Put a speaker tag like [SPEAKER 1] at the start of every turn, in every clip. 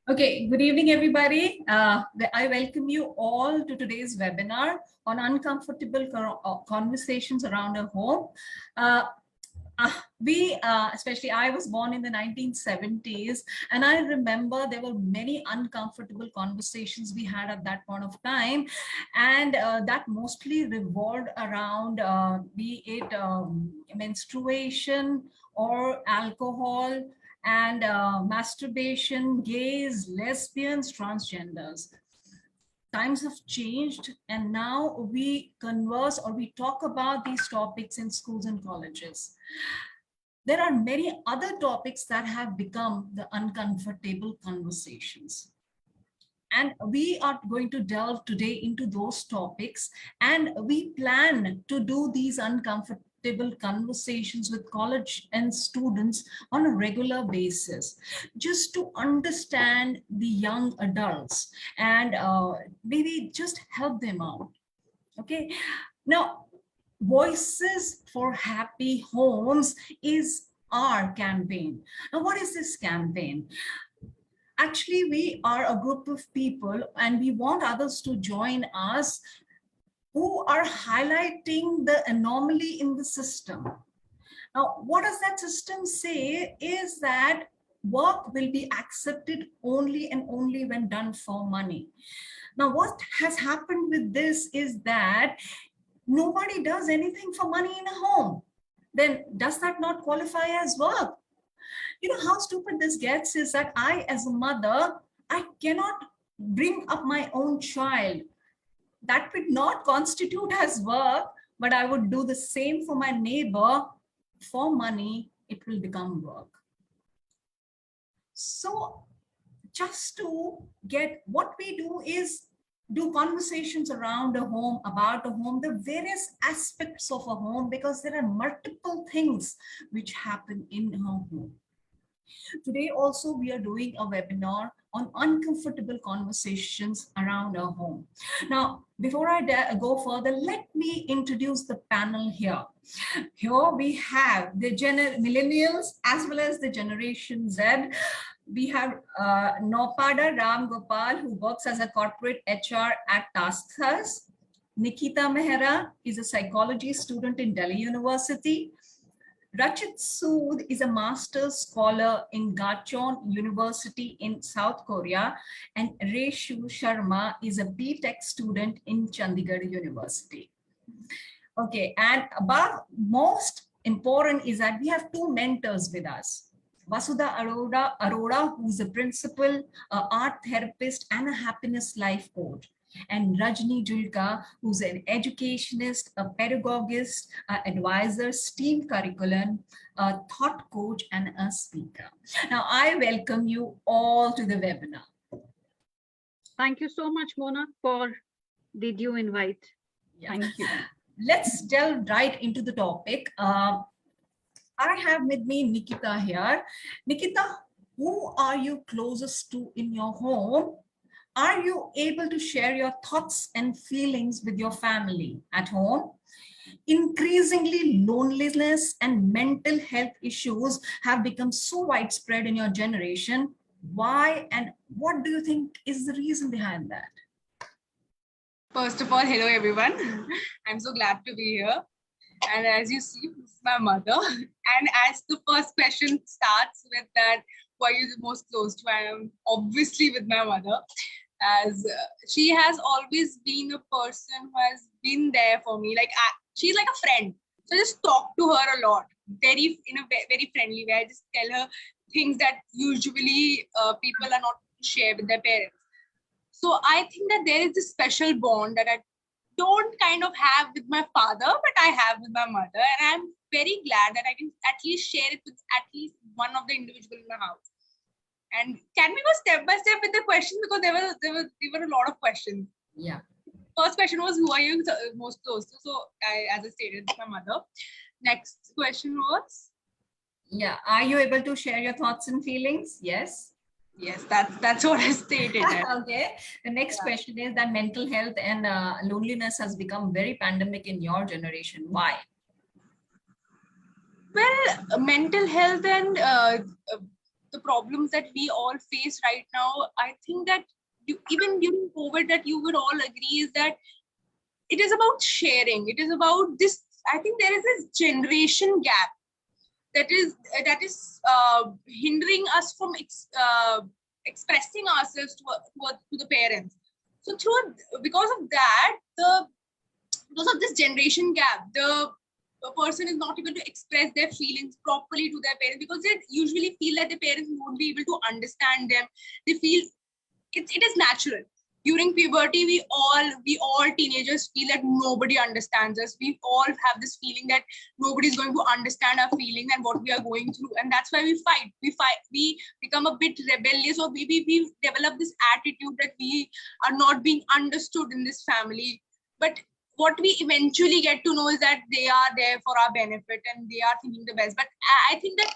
[SPEAKER 1] Okay, good evening, everybody. I welcome you all to today's webinar on uncomfortable conversations around a home. Uh, Especially I was born in the 1970s, and I remember there were many uncomfortable conversations we had at that point of time, and that mostly revolved around be it menstruation or alcohol and masturbation, gays, lesbians, transgenders. Times have changed, and now we converse or we talk about these topics in schools and colleges. There are many other topics that have become the uncomfortable conversations. And we are going to delve today into those topics, and we plan to do these uncomfortable conversations with college and students on a regular basis, just to understand the young adults and maybe just help them out. Okay, now Voices for Happy Homes is our campaign. Now, what is this campaign? Actually, we are a group of people and we want others to join us who are highlighting the anomaly in the system. Now, what does that system say is that work will be accepted only and only when done for money. Now, what has happened with this is that nobody does anything for money in a home. Then does that not qualify as work? You know how stupid this gets is that I, as a mother, I cannot bring up my own child. That would not constitute as work, but I would do the same for my neighbor. For money, it will become work. So just to get, what we do is do conversations around a home, about a home, the various aspects of a home, because there are multiple things which happen in a home. Today also we are doing a webinar on uncomfortable conversations around our home. Now, before I go further, let me introduce the panel here. Here we have the millennials as well as the Generation Z. We have Nopada Ram Gopal, who works as a corporate HR at TaskUs. Nikita Mehra is a psychology student in Delhi University. Rachit Sood is a master's scholar in Gachon University in South Korea, and Reshu Sharma is a BTech student in Chandigarh University. Okay, and above most important is that we have two mentors with us. Vasudha Arora, who's a principal, art therapist, and a happiness life coach. And Rajni Julka, who's an educationist, a pedagogist, advisor, STEAM curriculum, a thought coach, and a speaker. Now, I welcome you all to the webinar.
[SPEAKER 2] Thank you so much, Mona, for the due invite.
[SPEAKER 1] Yeah. Thank you. Let's delve right into the topic. I have with me Nikita here. Nikita, who are you closest to in your home? Are you able to share your thoughts and feelings with your family at home? Increasingly, loneliness and mental health issues have become so widespread in your generation. Why and what do you think is the reason behind that?
[SPEAKER 3] First of all, hello everyone. I'm so glad to be here. And as you see, this is my mother. And as the first question starts with that, who are you the most close to? I am obviously with my mother, as she has always been a person who has been there for me. She's like a friend. So I just talk to her a lot, in a very friendly way. I just tell her things that usually people are not share with their parents. So I think that there is this special bond that I don't kind of have with my father, but I have with my mother. And I'm very glad that I can at least share it with at least one of the individuals in the house. And can we go step by step with the questions? Because there were a lot of questions.
[SPEAKER 1] Yeah.
[SPEAKER 3] First question was, who are you most close to? So as I stated, it's my mother. Next question was?
[SPEAKER 1] Yeah. Are you able to share your thoughts and feelings? Yes.
[SPEAKER 3] Yes, that's what I stated.
[SPEAKER 1] Okay. The next question is that mental health and loneliness has become very pandemic in your generation. Why?
[SPEAKER 3] Well, mental health and the problems that we all face right now, I think that even during COVID, that you would all agree is that it is about sharing. It is about this. I think there is this generation gap that is hindering us from expressing ourselves to the parents. So because of that, because of this generation gap, the person is not able to express their feelings properly to their parents, because they usually feel that the parents won't be able to understand them. They feel it is natural. During puberty, we all teenagers feel that nobody understands us. We all have this feeling that nobody is going to understand our feelings and what we are going through, and that's why we fight. We become a bit rebellious, or maybe we develop this attitude that we are not being understood in this family. But what we eventually get to know is that they are there for our benefit and they are thinking the best. But I think that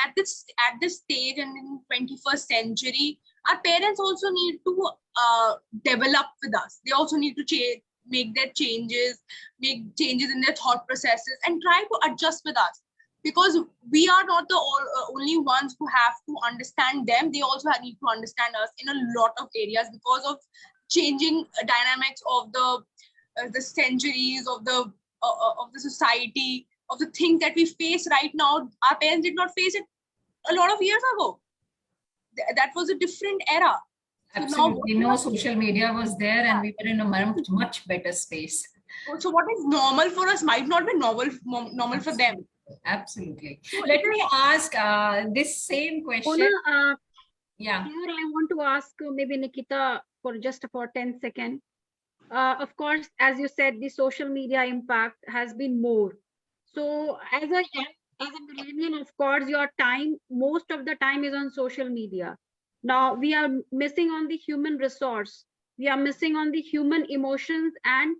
[SPEAKER 3] at this stage and in 21st century, our parents also need to develop with us. They also need to make changes in their thought processes and try to adjust with us, because we are not the only ones who have to understand them. They also need to understand us in a lot of areas, because of changing dynamics of the centuries of the society, of the things that we face right now. Our parents did not face it a lot of years ago. That was a different era.
[SPEAKER 1] Absolutely. No social media was there, and we were in a much better space.
[SPEAKER 3] So what is normal for us might not be normal for them.
[SPEAKER 1] Absolutely. So let me ask this same question.
[SPEAKER 2] Mona,
[SPEAKER 1] Yeah.
[SPEAKER 2] here I want to ask maybe Nikita for 10 seconds. Of course, as you said, the social media impact has been more. So as a millennial, of course, most of the time is on social media. Now we are missing on the human resource. We are missing on the human emotions and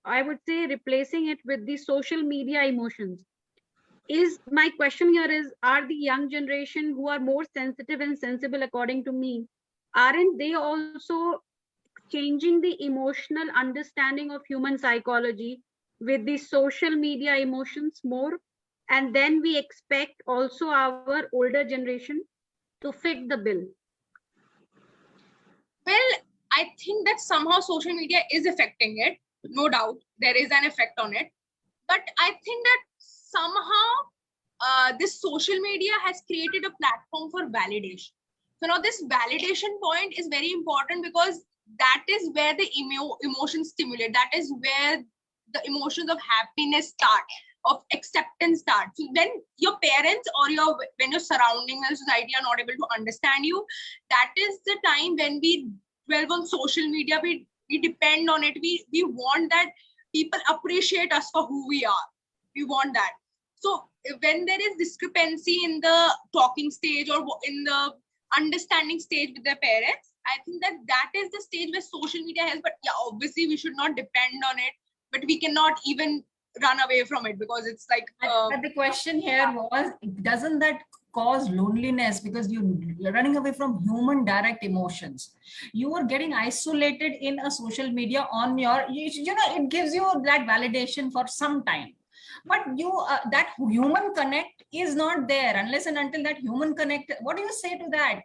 [SPEAKER 2] I would say replacing it with the social media emotions. My question here is, are the young generation who are more sensitive and sensible, according to me, aren't they also changing the emotional understanding of human psychology with the social media emotions more? And then we expect also our older generation to fit the bill.
[SPEAKER 3] Well, I think that somehow social media is affecting it. No doubt, there is an effect on it. But I think that somehow this social media has created a platform for validation. So now this validation point is very important, because that is where the emotions stimulate. That is where the emotions of happiness start, of acceptance start. So when your parents or when your surroundings and society are not able to understand you, that is the time when we dwell on social media. We depend on it. We want that people appreciate us for who we are. We want that. So when there is discrepancy in the talking stage or in the understanding stage with their parents, I think that is the stage where social media helps. But yeah, obviously we should not depend on it, but we cannot even run away from it, because it's like
[SPEAKER 1] but the question here was, doesn't that cause loneliness, because you're running away from human direct emotions? You are getting isolated in a social media on your, it gives you that validation for some time, but that human connect is not there unless and until that human connect. What do you say to that?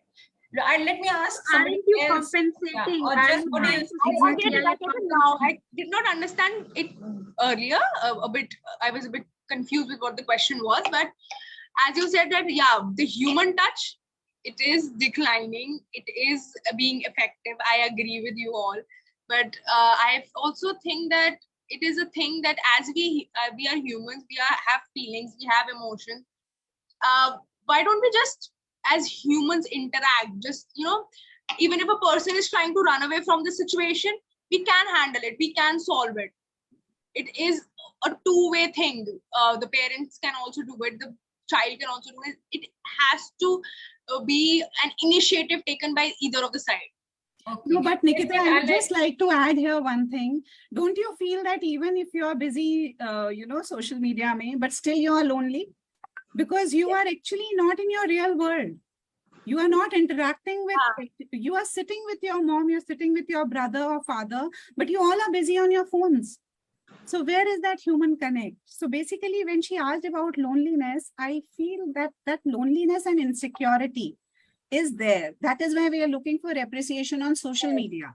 [SPEAKER 1] Let me ask somebody
[SPEAKER 2] Aren't you
[SPEAKER 1] else.
[SPEAKER 2] compensating?
[SPEAKER 1] Or just what do you
[SPEAKER 3] now. I did not understand it earlier. I was a bit confused with what the question was. But as you said that, yeah, the human touch, it is declining. It is being effective. I agree with you all. But I also think that it is a thing that as we are humans, we have feelings, we have emotions. Why don't we just, as humans, interact? Just, even if a person is trying to run away from the situation, we can handle it. We can solve it. It is a two-way thing. The parents can also do it. The child can also do it. It has to be an initiative taken by either of the side.
[SPEAKER 4] Okay. No, but Nikita, I would just like to add here one thing. Don't you feel that even if you're busy, social media, but still you are lonely? Because you are actually not in your real world. You are not interacting with, you are sitting with your mom, you're sitting with your brother or father, but you all are busy on your phones. So where is that human connect? So basically, when she asked about loneliness, I feel that that loneliness and insecurity is there. That is why we are looking for appreciation on social media.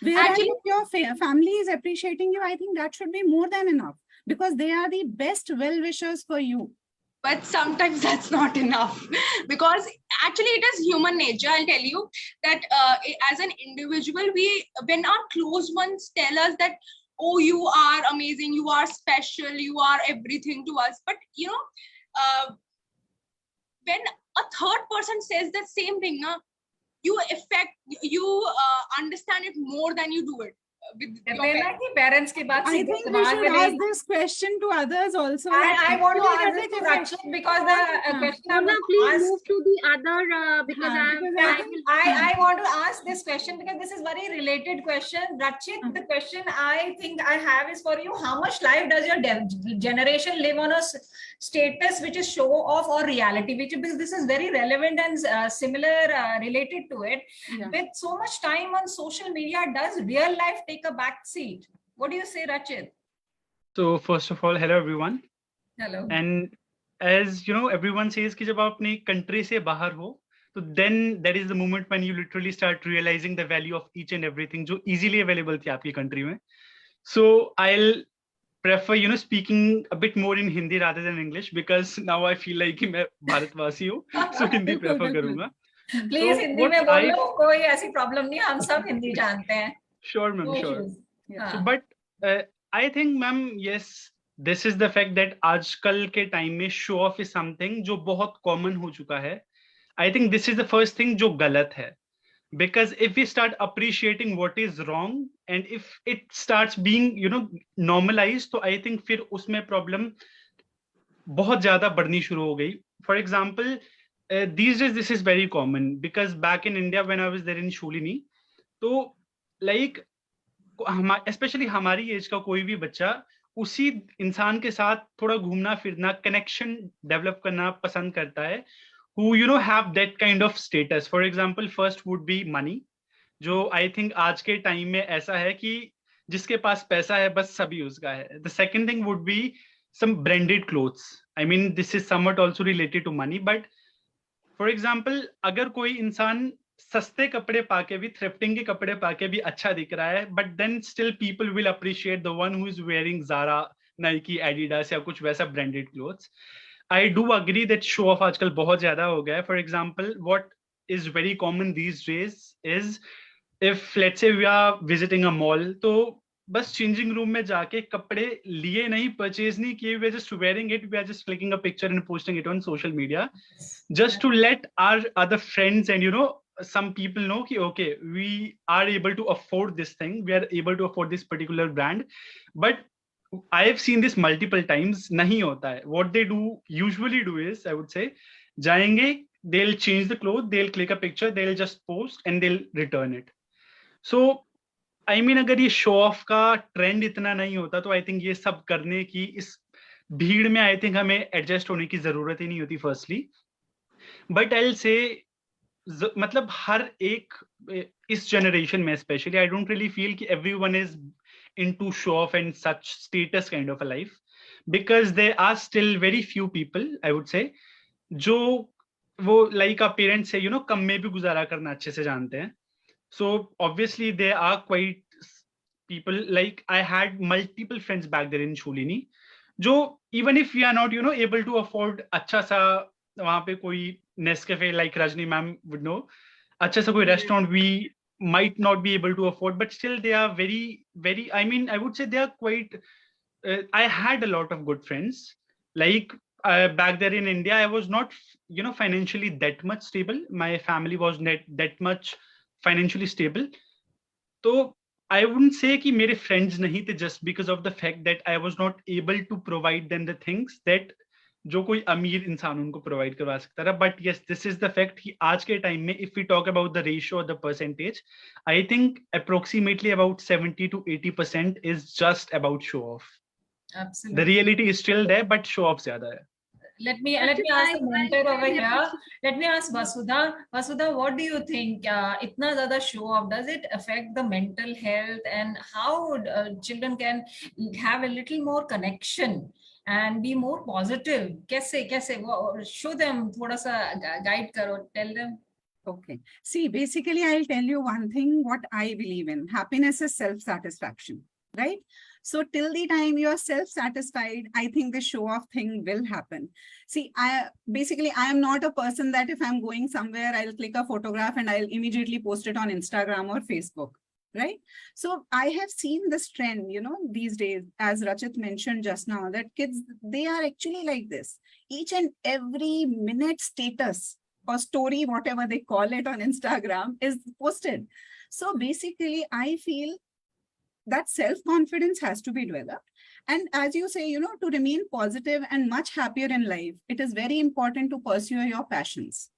[SPEAKER 4] Whereas
[SPEAKER 3] Actually,
[SPEAKER 4] if your family is appreciating you, I think that should be more than enough, because they are the best well-wishers for you.
[SPEAKER 3] but sometimes that's not enough because actually it is human nature. I'll tell you that as an individual, when our close ones tell us that, oh, you are amazing, you are special, you are everything to us, but you know, when a third person says the same thing, you understand it more than you do it with your parents.
[SPEAKER 1] parents की बात
[SPEAKER 4] I
[SPEAKER 1] सीधे
[SPEAKER 4] think we
[SPEAKER 1] दिमाग
[SPEAKER 4] should
[SPEAKER 1] में
[SPEAKER 4] ask
[SPEAKER 1] नहीं-
[SPEAKER 4] this question to others also.
[SPEAKER 1] I want to
[SPEAKER 4] Actually,
[SPEAKER 1] ask this to Rachit because the question I
[SPEAKER 2] Mona,
[SPEAKER 1] want to
[SPEAKER 2] please
[SPEAKER 1] ask.
[SPEAKER 2] move to the other because
[SPEAKER 1] I want to ask this question because this is very related question. Rachit, the question I think I have is for you. How much life does your generation live on a status which is show off or reality? Which, because this is very relevant and similar related to it.
[SPEAKER 4] Yeah.
[SPEAKER 1] With so much time on social media, does real life take a back seat? What do you say, Rachit?
[SPEAKER 5] So first of all, hello everyone.
[SPEAKER 1] Hello.
[SPEAKER 5] And as you know, everyone says कि जब आप अपनी country से बाहर हो, so then that is the moment when you literally start realizing the value of each and everything जो easily available थी आपकी country में. So I'll prefer, you know, speaking a bit more in Hindi rather than English because now I feel like कि मैं भारतवासी हूँ, so Hindi prefer करूँगा.
[SPEAKER 1] Please,
[SPEAKER 5] So
[SPEAKER 1] Hindi
[SPEAKER 5] what
[SPEAKER 1] में
[SPEAKER 5] I-
[SPEAKER 1] बोलो, कोई ऐसी प्रॉब्लम नहीं, हम सब हिंदी जानते हैं.
[SPEAKER 5] Sure, ma'am,
[SPEAKER 1] No
[SPEAKER 5] sure.
[SPEAKER 1] issues.
[SPEAKER 4] Yeah.
[SPEAKER 5] So, but I think, ma'am, yes, this is the fact that आजकल के time में show off is something जो बहुत common हो चुका है. I think this is the first thing जो गलत है. Because if we start appreciating what is wrong and if it starts being, you know, normalized, तो I think फिर उसमें problem बहुत ज़्यादा बढ़नी शुरू हो गई. For example, these days this is very common because back in India when I was there in Sholini, तो like स्पेशली हमारी एज का कोई भी बच्चा उसी इंसान के साथ थोड़ा घूमना फिरना कनेक्शन डेवलप करना पसंद करता है who you know have that kind of status. For example, first would be money, जो I think आज के टाइम में ऐसा है कि जिसके पास पैसा है बस सभी उसका है. The second thing would be some branded clothes. I mean this is somewhat also related to money, but for example अगर कोई इंसान सस्ते कपड़े पाके भी thrifting के कपड़े पाके भी अच्छा दिख रहा है, but then still people will appreciate the one who is wearing Zara, Nike, Adidas या कुछ वैसा branded clothes. I do agree that show off आजकल बहुत ज़्यादा हो गया है. For example, what is very common these days is if let's say we are visiting a mall, तो बस changing room में जाके कपड़े लिए नहीं, purchase नहीं किए, we are just wearing it, we are just clicking a picture and posting it on social media, just to let our other friends and you know some people know कि okay, we are able to afford this thing, we are able to afford this particular brand. But I have seen this multiple times. नहीं होता है. What they do usually do is, I would say, जाएंगे, they'll change the clothes, they'll click a picture, they'll just post and they'll return it. So I mean अगर ये show off का trend इतना नहीं होता तो I think ये सब करने की इस भीड़ में I think हमें adjust होने की जरूरत ही नहीं होती firstly. But I'll say मतलब हर एक इस generation में especially I don't really feel कि everyone is into show off and such status kind of a life, because there are still very few people I would say जो वो like our parents say you know कम में भी गुजारा करना अच्छे से जानते हैं. So obviously there are quite people, like I had multiple friends back there in Sholini जो even if we are not you know able to afford अच्छा सा वहाँ पे कोई Nescafe like Rajni ma'am would know अच्छा सा कोई restaurant we might not be able to afford, but still they are very I mean I would say they are quite I had a lot of good friends like back there in India. I was not you know financially that much stable, my family was not that much financially stable, so I wouldn't say कि मेरे friends नहीं थे just because of the fact that I was not able to provide them the things that जो कोई अमीर इंसान उनको provide करवा सकता था. But yes this is the fact कि आज के टाइम में if we talk about the ratio the percentage I think approximately about 70 to 80% is just about show off. The reality is still there but show off ज्यादा है.
[SPEAKER 1] Let me
[SPEAKER 2] Rachit,
[SPEAKER 1] ask the mentor over
[SPEAKER 2] really
[SPEAKER 1] here.
[SPEAKER 2] appreciate-
[SPEAKER 1] Let me ask Vasudha. Vasudha, what do you think? Itna zyada show off, does it affect the mental health, and how children can have a little more connection and be more positive? कैसे show them, थोड़ा सा guide करो, tell them.
[SPEAKER 4] Okay. See, basically, I'll tell you one thing, what I believe in. Happiness is self-satisfaction, right? So till the time you're self-satisfied, I think the show-off thing will happen. See, I am not a person that if I'm going somewhere, I'll click a photograph and I'll immediately post it on Instagram or Facebook, right? So I have seen this trend, these days, as Rachit mentioned just now, that kids, they are actually like this. Each and every minute status or story, whatever they call it on Instagram, is posted. So basically, I feel that self-confidence has to be developed. And as you say, to remain positive and much happier in life, it is very important to pursue your passions.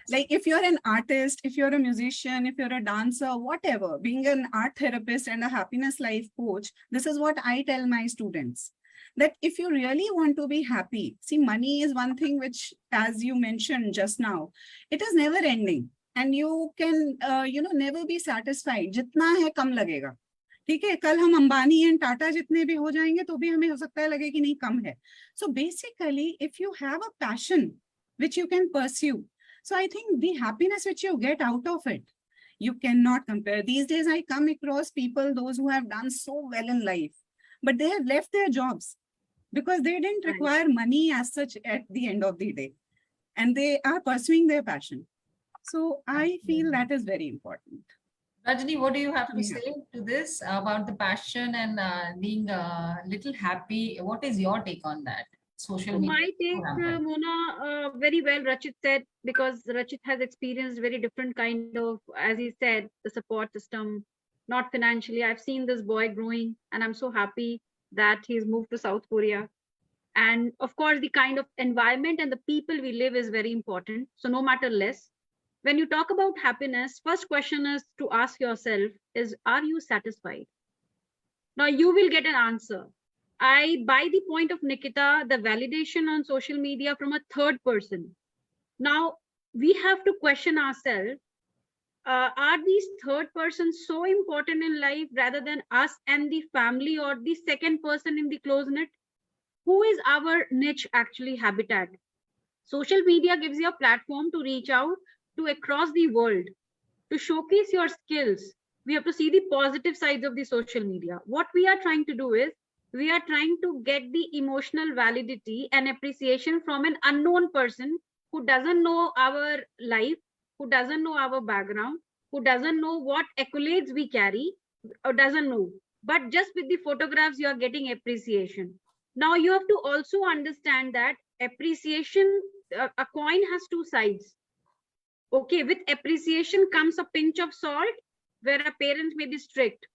[SPEAKER 4] Like if you're an artist, if you're a musician, if you're a dancer, whatever, being an art therapist and a happiness life coach, this is what I tell my students. That if you really want to be happy, see, money is one thing which, as you mentioned just now, it is never ending. And you can, never be satisfied. Jitna hai, kam lagega. ठीक है, कल हम Ambani and Tata जितने भी हो जाएंगे तो भी हमें हो सकता है लगे कि नहीं कम है. So basically, if you have a passion which you can pursue, so I think the happiness which you get out of it, you cannot compare. These days, I come across people, those who have done so well in life, but they have left their jobs because they didn't require money as such at the end of the day. And they are pursuing their passion. So I feel that is very important.
[SPEAKER 1] Rajni, what do you have to
[SPEAKER 4] Yeah.
[SPEAKER 1] say to this about the passion and being a little happy? What is your take on that? Social
[SPEAKER 2] So
[SPEAKER 1] media.
[SPEAKER 2] my take, Mona, very well Rachit said, because Rachit has experienced very different kind of, as he said, the support system, not financially. I've seen this boy growing and I'm so happy that he's moved to South Korea. And of course, the kind of environment and the people we live is very important. So no matter less, when you talk about happiness, first question is to ask yourself is, are you satisfied? Now you will get an answer. I buy the point of Nikita, the validation on social media from a third person. Now we have to question ourselves, are these third persons so important in life rather than us and the family or the second person in the close knit? Who is our niche actually habitat? Social media gives you a platform to reach out to across the world, to showcase your skills. We have to see the positive sides of the social media. What we are trying to do is, we are trying to get the emotional validity and appreciation from an unknown person who doesn't know our life, who doesn't know our background, who doesn't know what accolades we carry, or doesn't know. But just with the photographs, you are getting appreciation. Now you have to also understand that appreciation, a coin has two sides. Okay, with appreciation comes a pinch of salt, where a parent may be strict.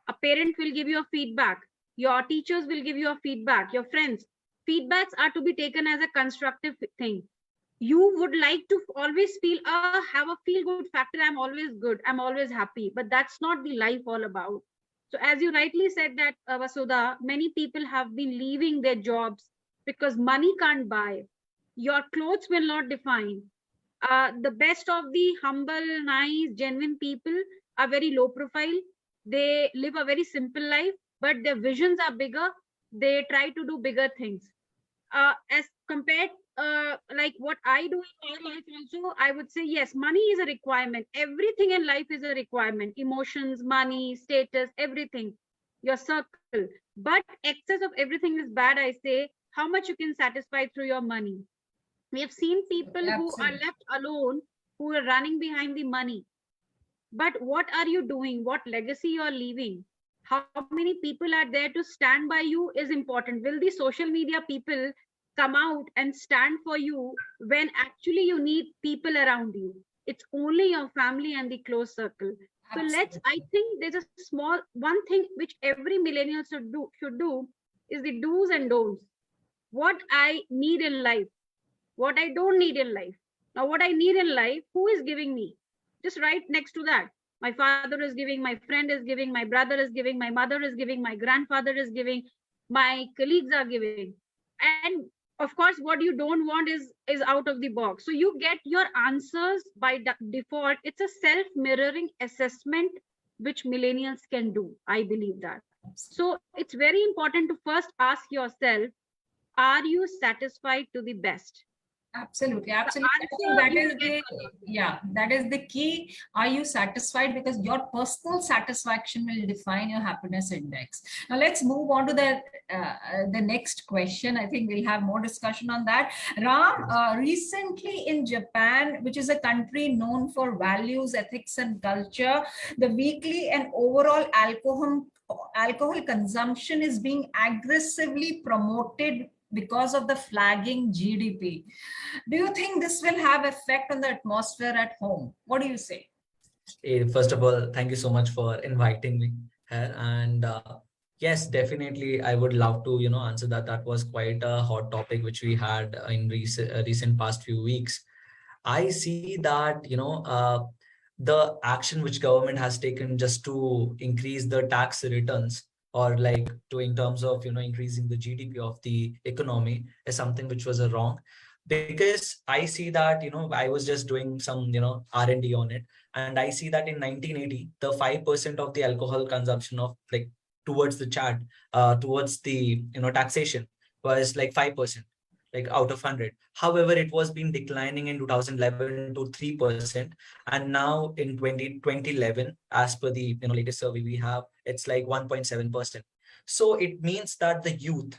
[SPEAKER 2] A parent will give you a feedback. Your teachers will give you a feedback. Your friends. Feedbacks are to be taken as a constructive thing. You would like to always feel, have a feel good factor. I'm always good. I'm always happy. But that's not the life all about. So as you rightly said that, Vasudha, many people have been leaving their jobs because money can't buy. Your clothes will not define. The best of the humble, nice, genuine people are very low profile. They live a very simple life, but their visions are bigger. They try to do bigger things. As compared, like what I do in my life also, I would say, yes, money is a requirement. Everything in life is a requirement. Emotions, money, status, everything, your circle. But excess of everything is bad, I say. How much you can satisfy through your money. We have seen people who are left alone, who are running behind the money. But what are you doing? What legacy you are leaving? How many people are there to stand by you is important. Will the social media people come out and stand for you when actually you need people around you? It's only your family and the close circle. So I think there's a small one thing which every millennial should do is the do's and don'ts. What I need in life, what I don't need in life. Now, what I need in life, who is giving me? Just right next to that. My father is giving, my friend is giving, my brother is giving, my mother is giving, my grandfather is giving, my colleagues are giving. And of course, what you don't want is out of the box. So you get your answers by default. It's a self-mirroring assessment which millennials can do. I believe that. So it's very important to first ask yourself, are you satisfied to the best?
[SPEAKER 1] Absolutely,
[SPEAKER 2] The
[SPEAKER 1] absolutely. I think
[SPEAKER 2] answer
[SPEAKER 1] that
[SPEAKER 2] you
[SPEAKER 1] is
[SPEAKER 2] will
[SPEAKER 1] the,
[SPEAKER 2] get from it.
[SPEAKER 1] yeah, that is the key. Are you satisfied? Because your personal satisfaction will define your happiness index. Now let's move on to the next question. I think we'll have more discussion on that. Ram, recently in Japan, which is a country known for values, ethics, and culture, the weekly and overall alcohol consumption is being aggressively promoted because of the flagging GDP. Do you think this will have effect on the atmosphere at home? What do you say?
[SPEAKER 6] First of all, thank you so much for inviting me here. And yes, definitely, I would love to, answer that. That was quite a hot topic which we had in recent past few weeks. I see that, the action which government has taken just to increase the tax returns, or like to in terms of, increasing the GDP of the economy, is something which was a wrong. Because I see that, I was just doing some, R&D on it. And I see that in 1980, the 5% of the alcohol consumption of like towards the chat, towards the, taxation was like 5%, like out of 100. However, it was been declining in 2011 to 3%. And now in 2011, as per the latest survey we have, it's like 1.7%. So it means that the youth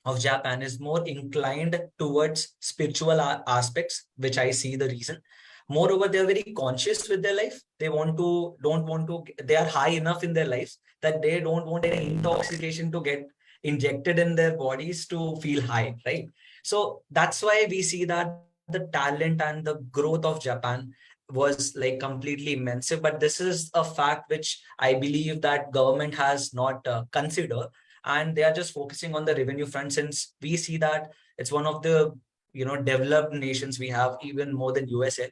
[SPEAKER 6] of Japan is more inclined towards spiritual aspects, which I see the reason. Moreover, they are very conscious with their life. They don't want to, they are high enough in their lives that they don't want any intoxication to get injected in their bodies to feel high, right? So that's why we see that the talent and the growth of Japan was like completely immense. But this is a fact which I believe that government has not considered, and they are just focusing on the revenue front, since we see that it's one of the developed nations we have, even more than USA.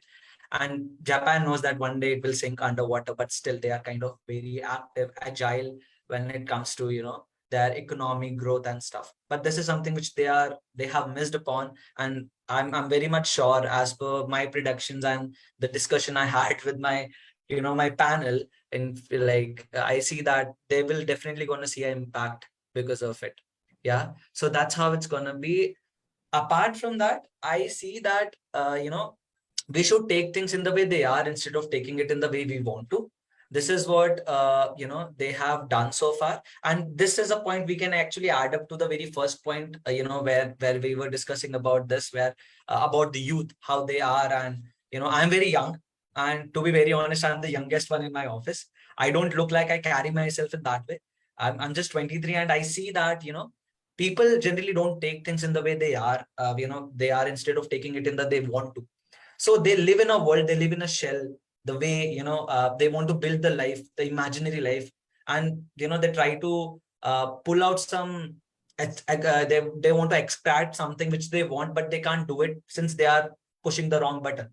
[SPEAKER 6] And Japan knows that one day it will sink underwater, but still they are kind of very active, agile when it comes to their economic growth and stuff. But this is something which they have missed upon. And I'm very much sure, as per my predictions and the discussion I had with my my panel, and like I see that they will definitely going to see an impact because of it. Yeah, so that's how it's gonna be. Apart from that, I see that we should take things in the way they are instead of taking it in the way we want to. This is what they have done so far, and this is a point we can actually add up to the very first point, where we were discussing about this, where about the youth, how they are. And I'm very young, and to be very honest, I'm the youngest one in my office. I don't look like I carry myself in that way. I'm just 23, and I see that people generally don't take things in the way they are. They are, instead of taking it in the they want to. So they live in a world, they live in a shell, the way they want to build the life, the imaginary life. And they try to pull out some they want to extract something which they want, but they can't do it since they are pushing the wrong button,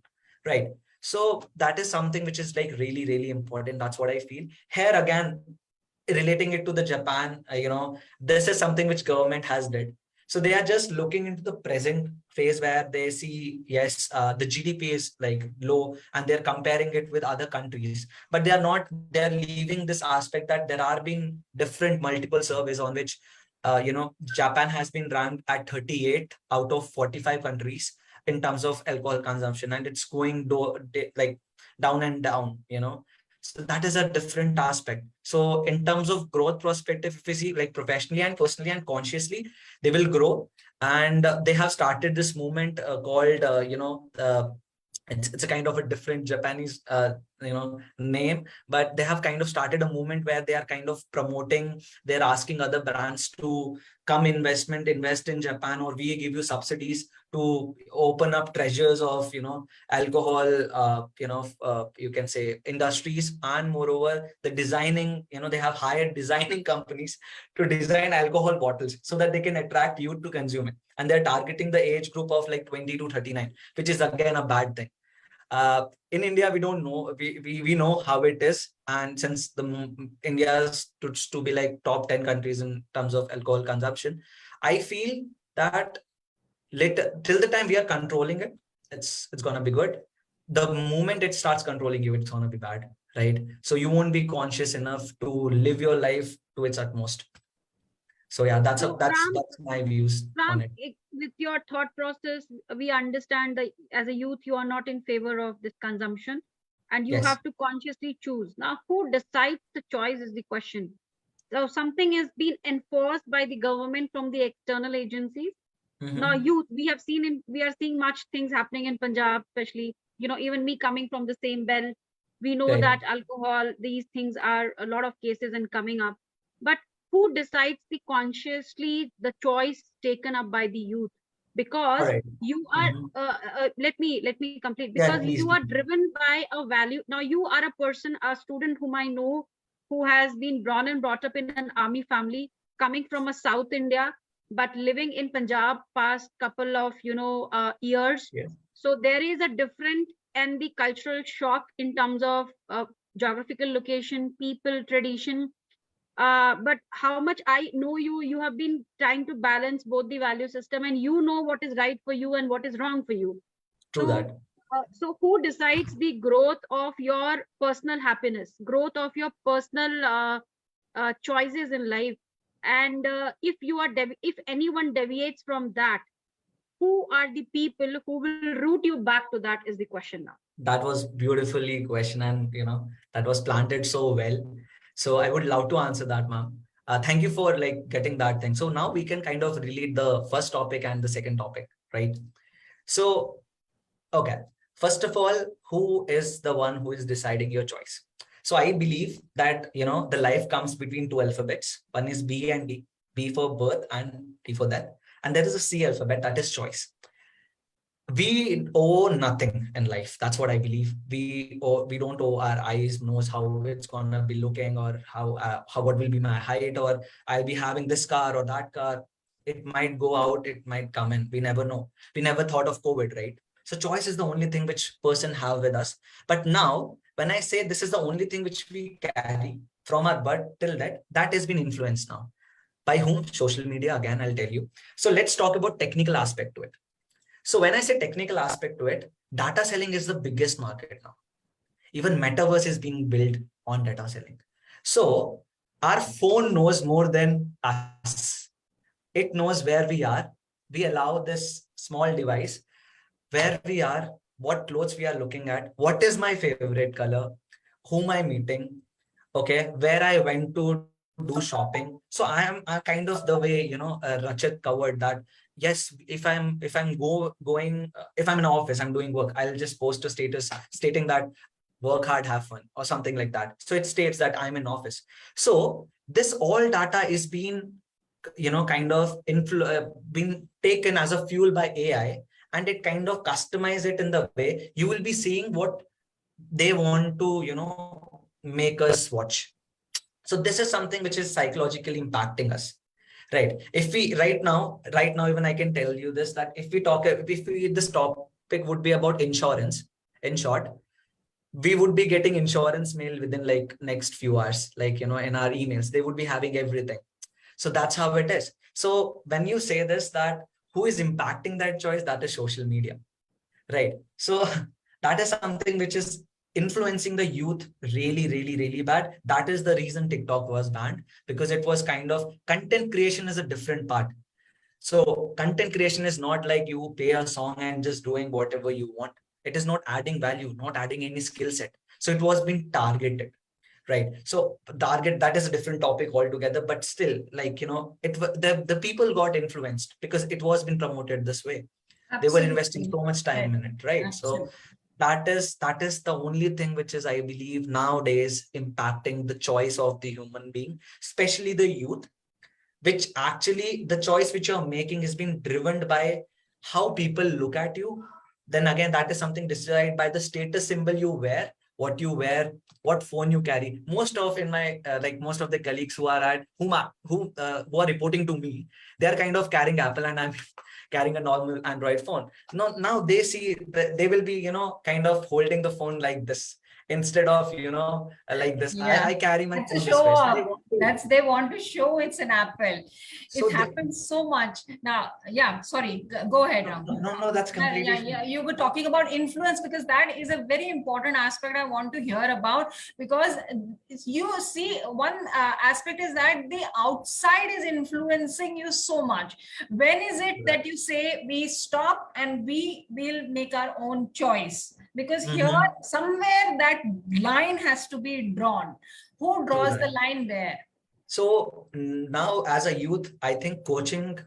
[SPEAKER 6] right? So that is something which is like really, really important. That's what I feel here. Again, relating it to the Japan, this is something which government has did. So they are just looking into the present phase, where they see, yes, the GDP is like low, and they're comparing it with other countries. But they're leaving this aspect that there are being different multiple surveys on which, Japan has been ranked at 38 out of 45 countries in terms of alcohol consumption, and it's going like down and down, So that is a different aspect. So in terms of growth perspective, if we see like professionally and personally and consciously, they will grow. And they have started this movement called, it's a kind of a different Japanese, name, but they have kind of started a movement where they are kind of promoting, they're asking other brands to come invest in Japan, or we give you subsidies to open up treasures of, alcohol, you can say industries. And moreover, the designing, they have hired designing companies to design alcohol bottles so that they can attract youth to consume it. And they're targeting the age group of like 20 to 39, which is again a bad thing. In India, we don't know, we know how it is. And since India is to be like top 10 countries in terms of alcohol consumption, I feel that later, till the time we are controlling it, it's gonna be good. The moment it starts controlling you, it's gonna be bad, right? So you won't be conscious enough to live your life to its utmost. So yeah, that's
[SPEAKER 2] So,
[SPEAKER 6] that's my views on
[SPEAKER 2] Ram,
[SPEAKER 6] it.
[SPEAKER 2] with your thought process, we understand that as a youth, you are not in favor of this consumption and you
[SPEAKER 6] Yes.
[SPEAKER 2] have to consciously choose. Now, who decides the choice is the question. So, something has been enforced by the government from the external agencies. Now,
[SPEAKER 6] Mhm.
[SPEAKER 2] youth, we are seeing much things happening in Punjab, especially, even me coming from the same belt, we know
[SPEAKER 6] Right.
[SPEAKER 2] that alcohol, these things are a lot of cases and coming up. But who decides the consciously the choice taken up by the youth?
[SPEAKER 6] All
[SPEAKER 2] Because
[SPEAKER 6] right.
[SPEAKER 2] you are,
[SPEAKER 6] Mhm.
[SPEAKER 2] let me complete,
[SPEAKER 6] Yeah,
[SPEAKER 2] because
[SPEAKER 6] please.
[SPEAKER 2] you are driven by a value. Now, you are a person, a student whom I know, who has been born and brought up in an army family, coming from a South India, but living in Punjab past couple of years.
[SPEAKER 6] Yeah.
[SPEAKER 2] So there is a different and the cultural shock in terms of geographical location, people, tradition. But how much I know you, you have been trying to balance both the value system, and you know what is right for you and what is wrong for you.
[SPEAKER 6] True
[SPEAKER 2] So,
[SPEAKER 6] that.
[SPEAKER 2] so who decides the growth of your personal happiness, growth of your personal choices in life? And if you are if anyone deviates from that, who are the people who will root you back to that is the question now.
[SPEAKER 6] That was beautifully question, and that was planted so well. So I would love to answer that, ma'am. Thank you for like getting that thing. So now we can kind of relate the first topic and the second topic, right? So okay, first of all, who is the one who is deciding your choice? So I believe that the life comes between two alphabets. One is B and D. B for birth and D for death, and there is a C alphabet, that is choice. We owe nothing in life. That's what I believe. We don't owe our eyes, nose, how it's gonna be looking, or how what will be my height, or I'll be having this car or that car. It might go out, it might come in. We never know. We never thought of COVID, right? So choice is the only thing which person have with us. But now, when I say this is the only thing which we carry from our birth till that has been influenced now. By whom? Social media. Again, I'll tell you. So let's talk about technical aspect to it. So when I say technical aspect to it, data selling is the biggest market now. Even metaverse is being built on data selling. So our phone knows more than us. It knows where we are. We allow this small device where we are, what clothes we are looking at, what is my favorite color, whom I'm meeting, okay, where I went to do shopping. So I am kind of the way Rachit covered that. Yes, if I'm in office, I'm doing work, I'll just post a status stating that work hard, have fun, or something like that. So it states that I'm in office. So this all data is being kind of being taken as a fuel by AI, and it kind of customize it in the way you will be seeing what they want to make us watch. So this is something which is psychologically impacting us, right? If we right now even I can tell you this, that if this topic would be about insurance. In short, we would be getting insurance mail within like next few hours, like in our emails they would be having everything. So that's how it is. So when you say this, that who is impacting that choice, that is social media, right? So that is something which is influencing the youth really, really, really bad. That is the reason TikTok was banned, because it was kind of content creation is a different part. So content creation is not like you play a song and just doing whatever you want. It is not adding value, not adding any skill set. So it was being targeted, right? So target, that is a different topic altogether, but still, like the people got influenced because it was being promoted this way. They were investing
[SPEAKER 1] Absolutely.
[SPEAKER 6] so much
[SPEAKER 1] Right.
[SPEAKER 6] time in it, right? So
[SPEAKER 1] Absolutely.
[SPEAKER 6] that is the only thing which is, I believe, nowadays impacting the choice of the human being, especially the youth, which actually the choice which you're making is being driven by how people look at you. Then again, that is something decided by the status symbol you wear, what you wear, what phone you carry. Most of in my like most of the colleagues who are at who are reporting to me, they are kind of carrying Apple, and I'm carrying a normal Android phone. Now they see they will be kind of holding the phone like this instead of, like this.
[SPEAKER 1] Yeah.
[SPEAKER 6] I carry my
[SPEAKER 1] That's a
[SPEAKER 6] phone
[SPEAKER 1] show
[SPEAKER 6] this way. So
[SPEAKER 1] off.
[SPEAKER 6] they want to,
[SPEAKER 1] They want to show it's an apple.
[SPEAKER 6] so
[SPEAKER 1] It
[SPEAKER 6] they,
[SPEAKER 1] happens so much. Now, yeah, sorry, go ahead, Ram.
[SPEAKER 6] no, that's completely
[SPEAKER 1] Yeah, you were talking about influence, because that is a very important aspect I want to hear about, because you see one aspect is that the outside is influencing you so much. When is it that you say we stop and we will make our own choice? Because here somewhere that line has to be drawn. Who draws the line there?
[SPEAKER 6] So now as a youth, I think coaching,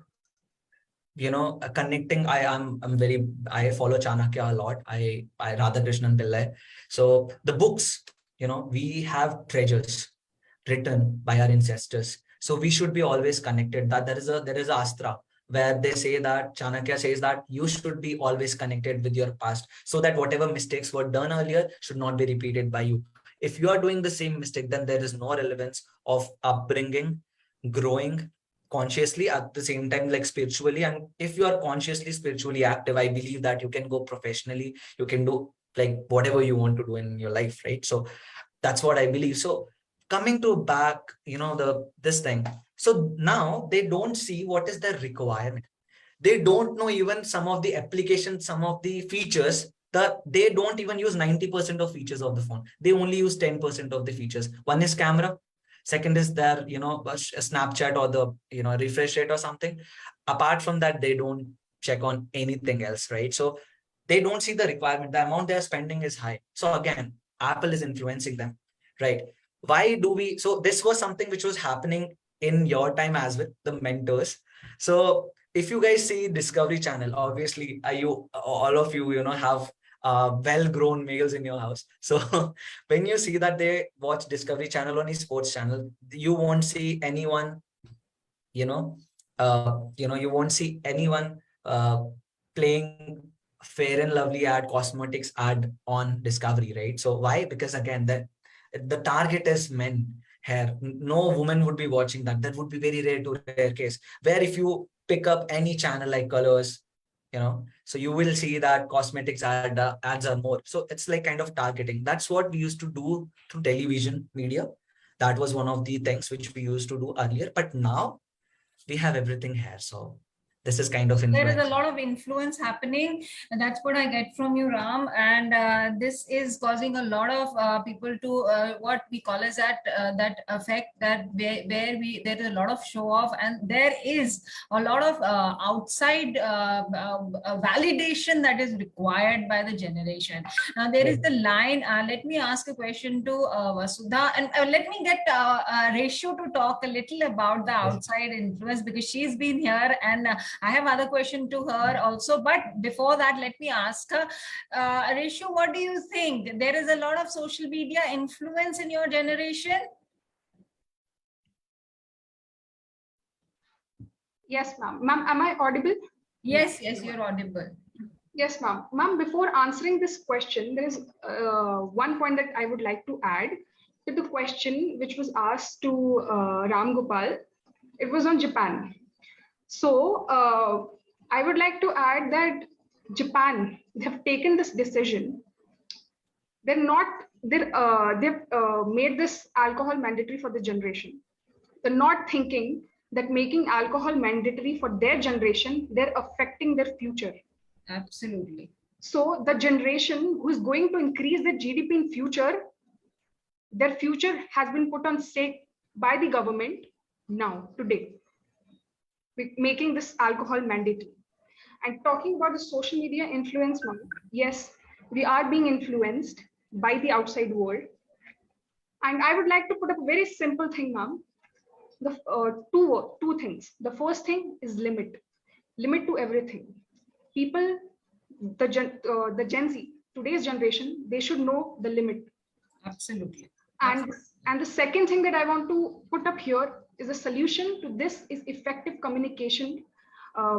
[SPEAKER 6] connecting, I follow Chanakya a lot. I Radhakrishnan Pillai. So the books, we have treasures written by our ancestors. So we should be always connected. That there is a astra where they say that Chanakya says that you should be always connected with your past, so that whatever mistakes were done earlier should not be repeated by you. If you are doing the same mistake, then there is no relevance of upbringing, growing consciously, at the same time like spiritually. And if you are consciously spiritually active, I believe that you can go professionally, you can do like whatever you want to do in your life, right? So that's what I believe. So coming to back, this thing, so now they don't see what is their requirement. They don't know even some of the applications, some of the features, that they don't even use 90% of features of the phone. They only use 10% of the features. One is camera, second is their, a Snapchat or the, refresh rate or something. Apart from that, they don't check on anything else, right? So they don't see the requirement. The amount they're spending is high. So again, Apple is influencing them, right? Why do we? So this was something which was happening in your time as well, the mentors. So if you guys see Discovery Channel, obviously all of you, have well-grown males in your house. So when you see that they watch Discovery Channel on a sports channel, you won't see anyone, you won't see anyone playing Fair and Lovely ad, cosmetics ad on Discovery, right? So why? Because again, the target is men. Hair. No woman would be watching that. That would be very rare case. Where if you pick up any channel like Colors, so you will see that cosmetics ads are more. So it's like kind of targeting. That's what we used to do through television media. That was one of the things which we used to do earlier. But now we have everything here. So this is kind of influence.
[SPEAKER 1] There is a lot of influence happening, and that's what I get from you, Ram. And this is causing a lot of people to what we call as that effect, that where there is a lot of show off, and there is a lot of outside validation that is required by the generation. Now there is the line. Let me ask a question to Vasudha, and let me get Ratio to talk a little about the outside influence, because she's been here, and I have other question to her also. But before that, let me ask her, Ratio, what do you think? There is a lot of social media influence in your generation?
[SPEAKER 3] Yes, ma'am. Ma'am, am I audible?
[SPEAKER 1] Yes, you're audible.
[SPEAKER 3] Yes, ma'am. Ma'am, before answering this question, there is one point that I would like to add to the question which was asked to Ram Gopal. It was on Japan. So I would like to add that Japan, they have taken this decision. They've made this alcohol mandatory for the generation. They're not thinking that making alcohol mandatory for their generation, they're affecting their future.
[SPEAKER 1] Absolutely.
[SPEAKER 3] So the generation who is going to increase their GDP in future, their future has been put on stake by the government now, today, making this alcohol mandatory. And talking about the social media influence, yes, we are being influenced by the outside world. And I would like to put up a very simple thing, ma'am. The two things. The first thing is limit to everything. People, the Gen Z, today's generation, they should know the limit.
[SPEAKER 1] Absolutely.
[SPEAKER 3] And the second thing that I want to put up here is the solution to this is effective communication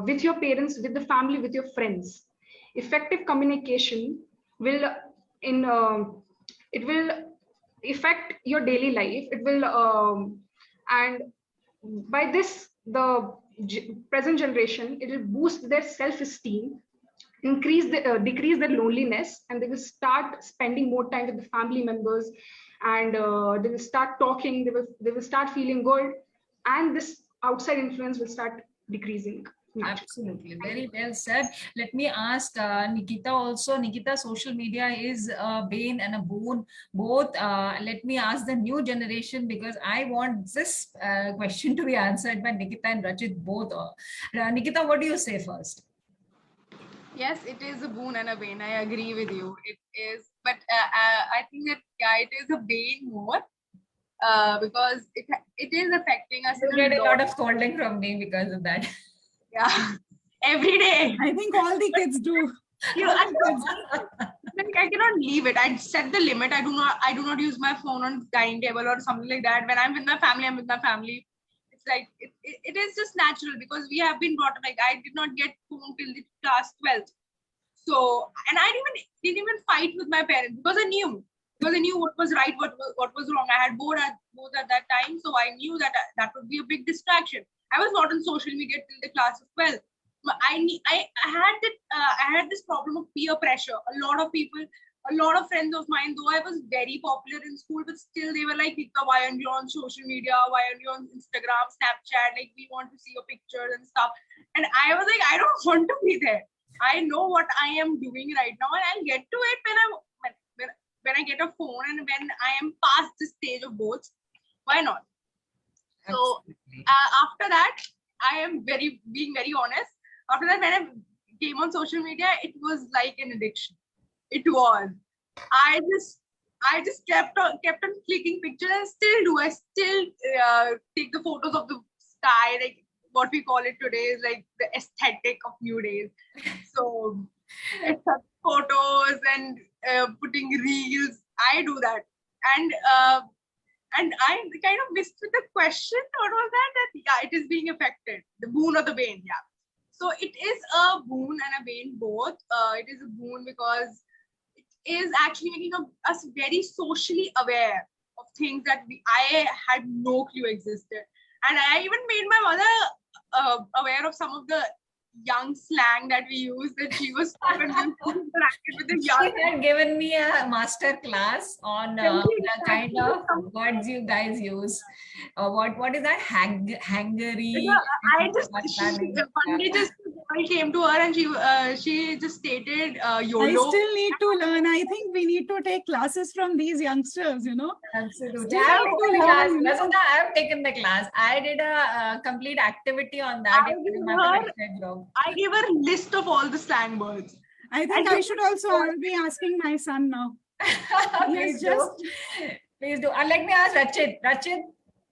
[SPEAKER 3] with your parents, with the family, with your friends. Effective communication will it will affect your daily life. It will and by this, the present generation, it will boost their self-esteem,
[SPEAKER 7] decrease their loneliness, and they will start spending more time with the family members, and they will start talking. They will start feeling good, and this outside influence will start decreasing naturally.
[SPEAKER 1] Absolutely, very well said. Let me ask Nikita also. Nikita, social media is a bane and a boon both. Let me ask the new generation, because I want this question to be answered by Nikita and Rachit both. Nikita, what do you say first?
[SPEAKER 3] Yes, it is a boon and a bane. I agree with you. It is, but I think that it is a bane more because it is affecting us.
[SPEAKER 1] You get a lot of scolding from me because of that.
[SPEAKER 3] Yeah, every day.
[SPEAKER 4] I think all the kids do.
[SPEAKER 3] I cannot leave it. I set the limit. I do not use my phone on dining table or something like that. When I'm with my family, I'm with my family. It's like it is just natural because we have been brought up. Like I did not get phone till the class 12th. So, and I didn't even fight with my parents because I knew what was right, what was wrong. I had both at that time, so I knew that would be a big distraction. I was not on social media till the class of 12. I had this problem of peer pressure. A lot of people, a lot of friends of mine, though I was very popular in school, but still they were like, Nikita, why aren't you on social media? Why aren't you on Instagram, Snapchat? Like we want to see your pictures and stuff. And I was like, I don't want to be there. I know what I am doing right now, and I'll get to it when I get a phone and when I am past the stage of both. Why not? So after that, I am being very honest. After that, when I came on social media, it was like an addiction. It was. I just kept on clicking pictures, and still do. I still take the photos of the sky, like what we call it today is like the aesthetic of new days. So it's photos and putting reels. I do that, and I kind of missed with the question. What was that? That yeah, it is being affected. The boon or the bane. Yeah. So it is a boon and a bane both. It is a boon because it is actually making us very socially aware of things that I had no clue existed. And I even made my mother aware of some of the young slang that we use, that she was interacted with the young.
[SPEAKER 1] She had given me a master class on the kind of words you guys use. What is that? Hangery.
[SPEAKER 3] I just one day just came to her and she just stated YOLO.
[SPEAKER 4] I still need to learn. I think we need to take classes from these youngsters, you know.
[SPEAKER 1] Absolutely. I have taken the class. I did a complete activity on that.
[SPEAKER 3] I gave her a list of all the slang words.
[SPEAKER 4] I think I should also be asking my son now.
[SPEAKER 1] Please do. Let me ask Rachit. Rachit,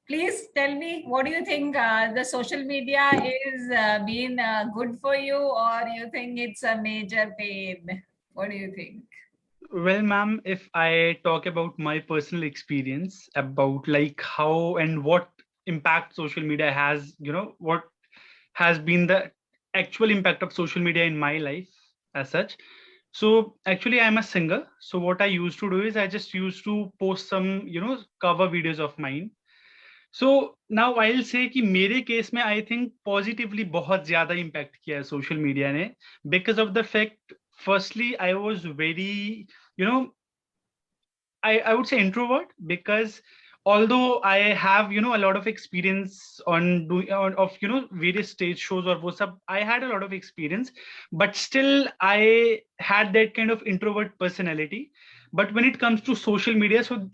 [SPEAKER 1] please tell me, what do you think the social media is being good for you, or you think it's a major pain? What do you think?
[SPEAKER 5] Well, ma'am, if I talk about my personal experience about like how and what impact social media has, what has been the actual impact of social media in my life as such. So actually I'm a singer. So what I used to do is I just used to post some, cover videos of mine. So now I'll say कि मेरे case में I think positively बहुत ज़्यादा impact किया है social media ने, because of the fact, firstly, I was very, I would say introvert, because although I have, a lot of experience on various stage shows or what's up, I had a lot of experience, but still I had that kind of introvert personality. But when it comes to social media, so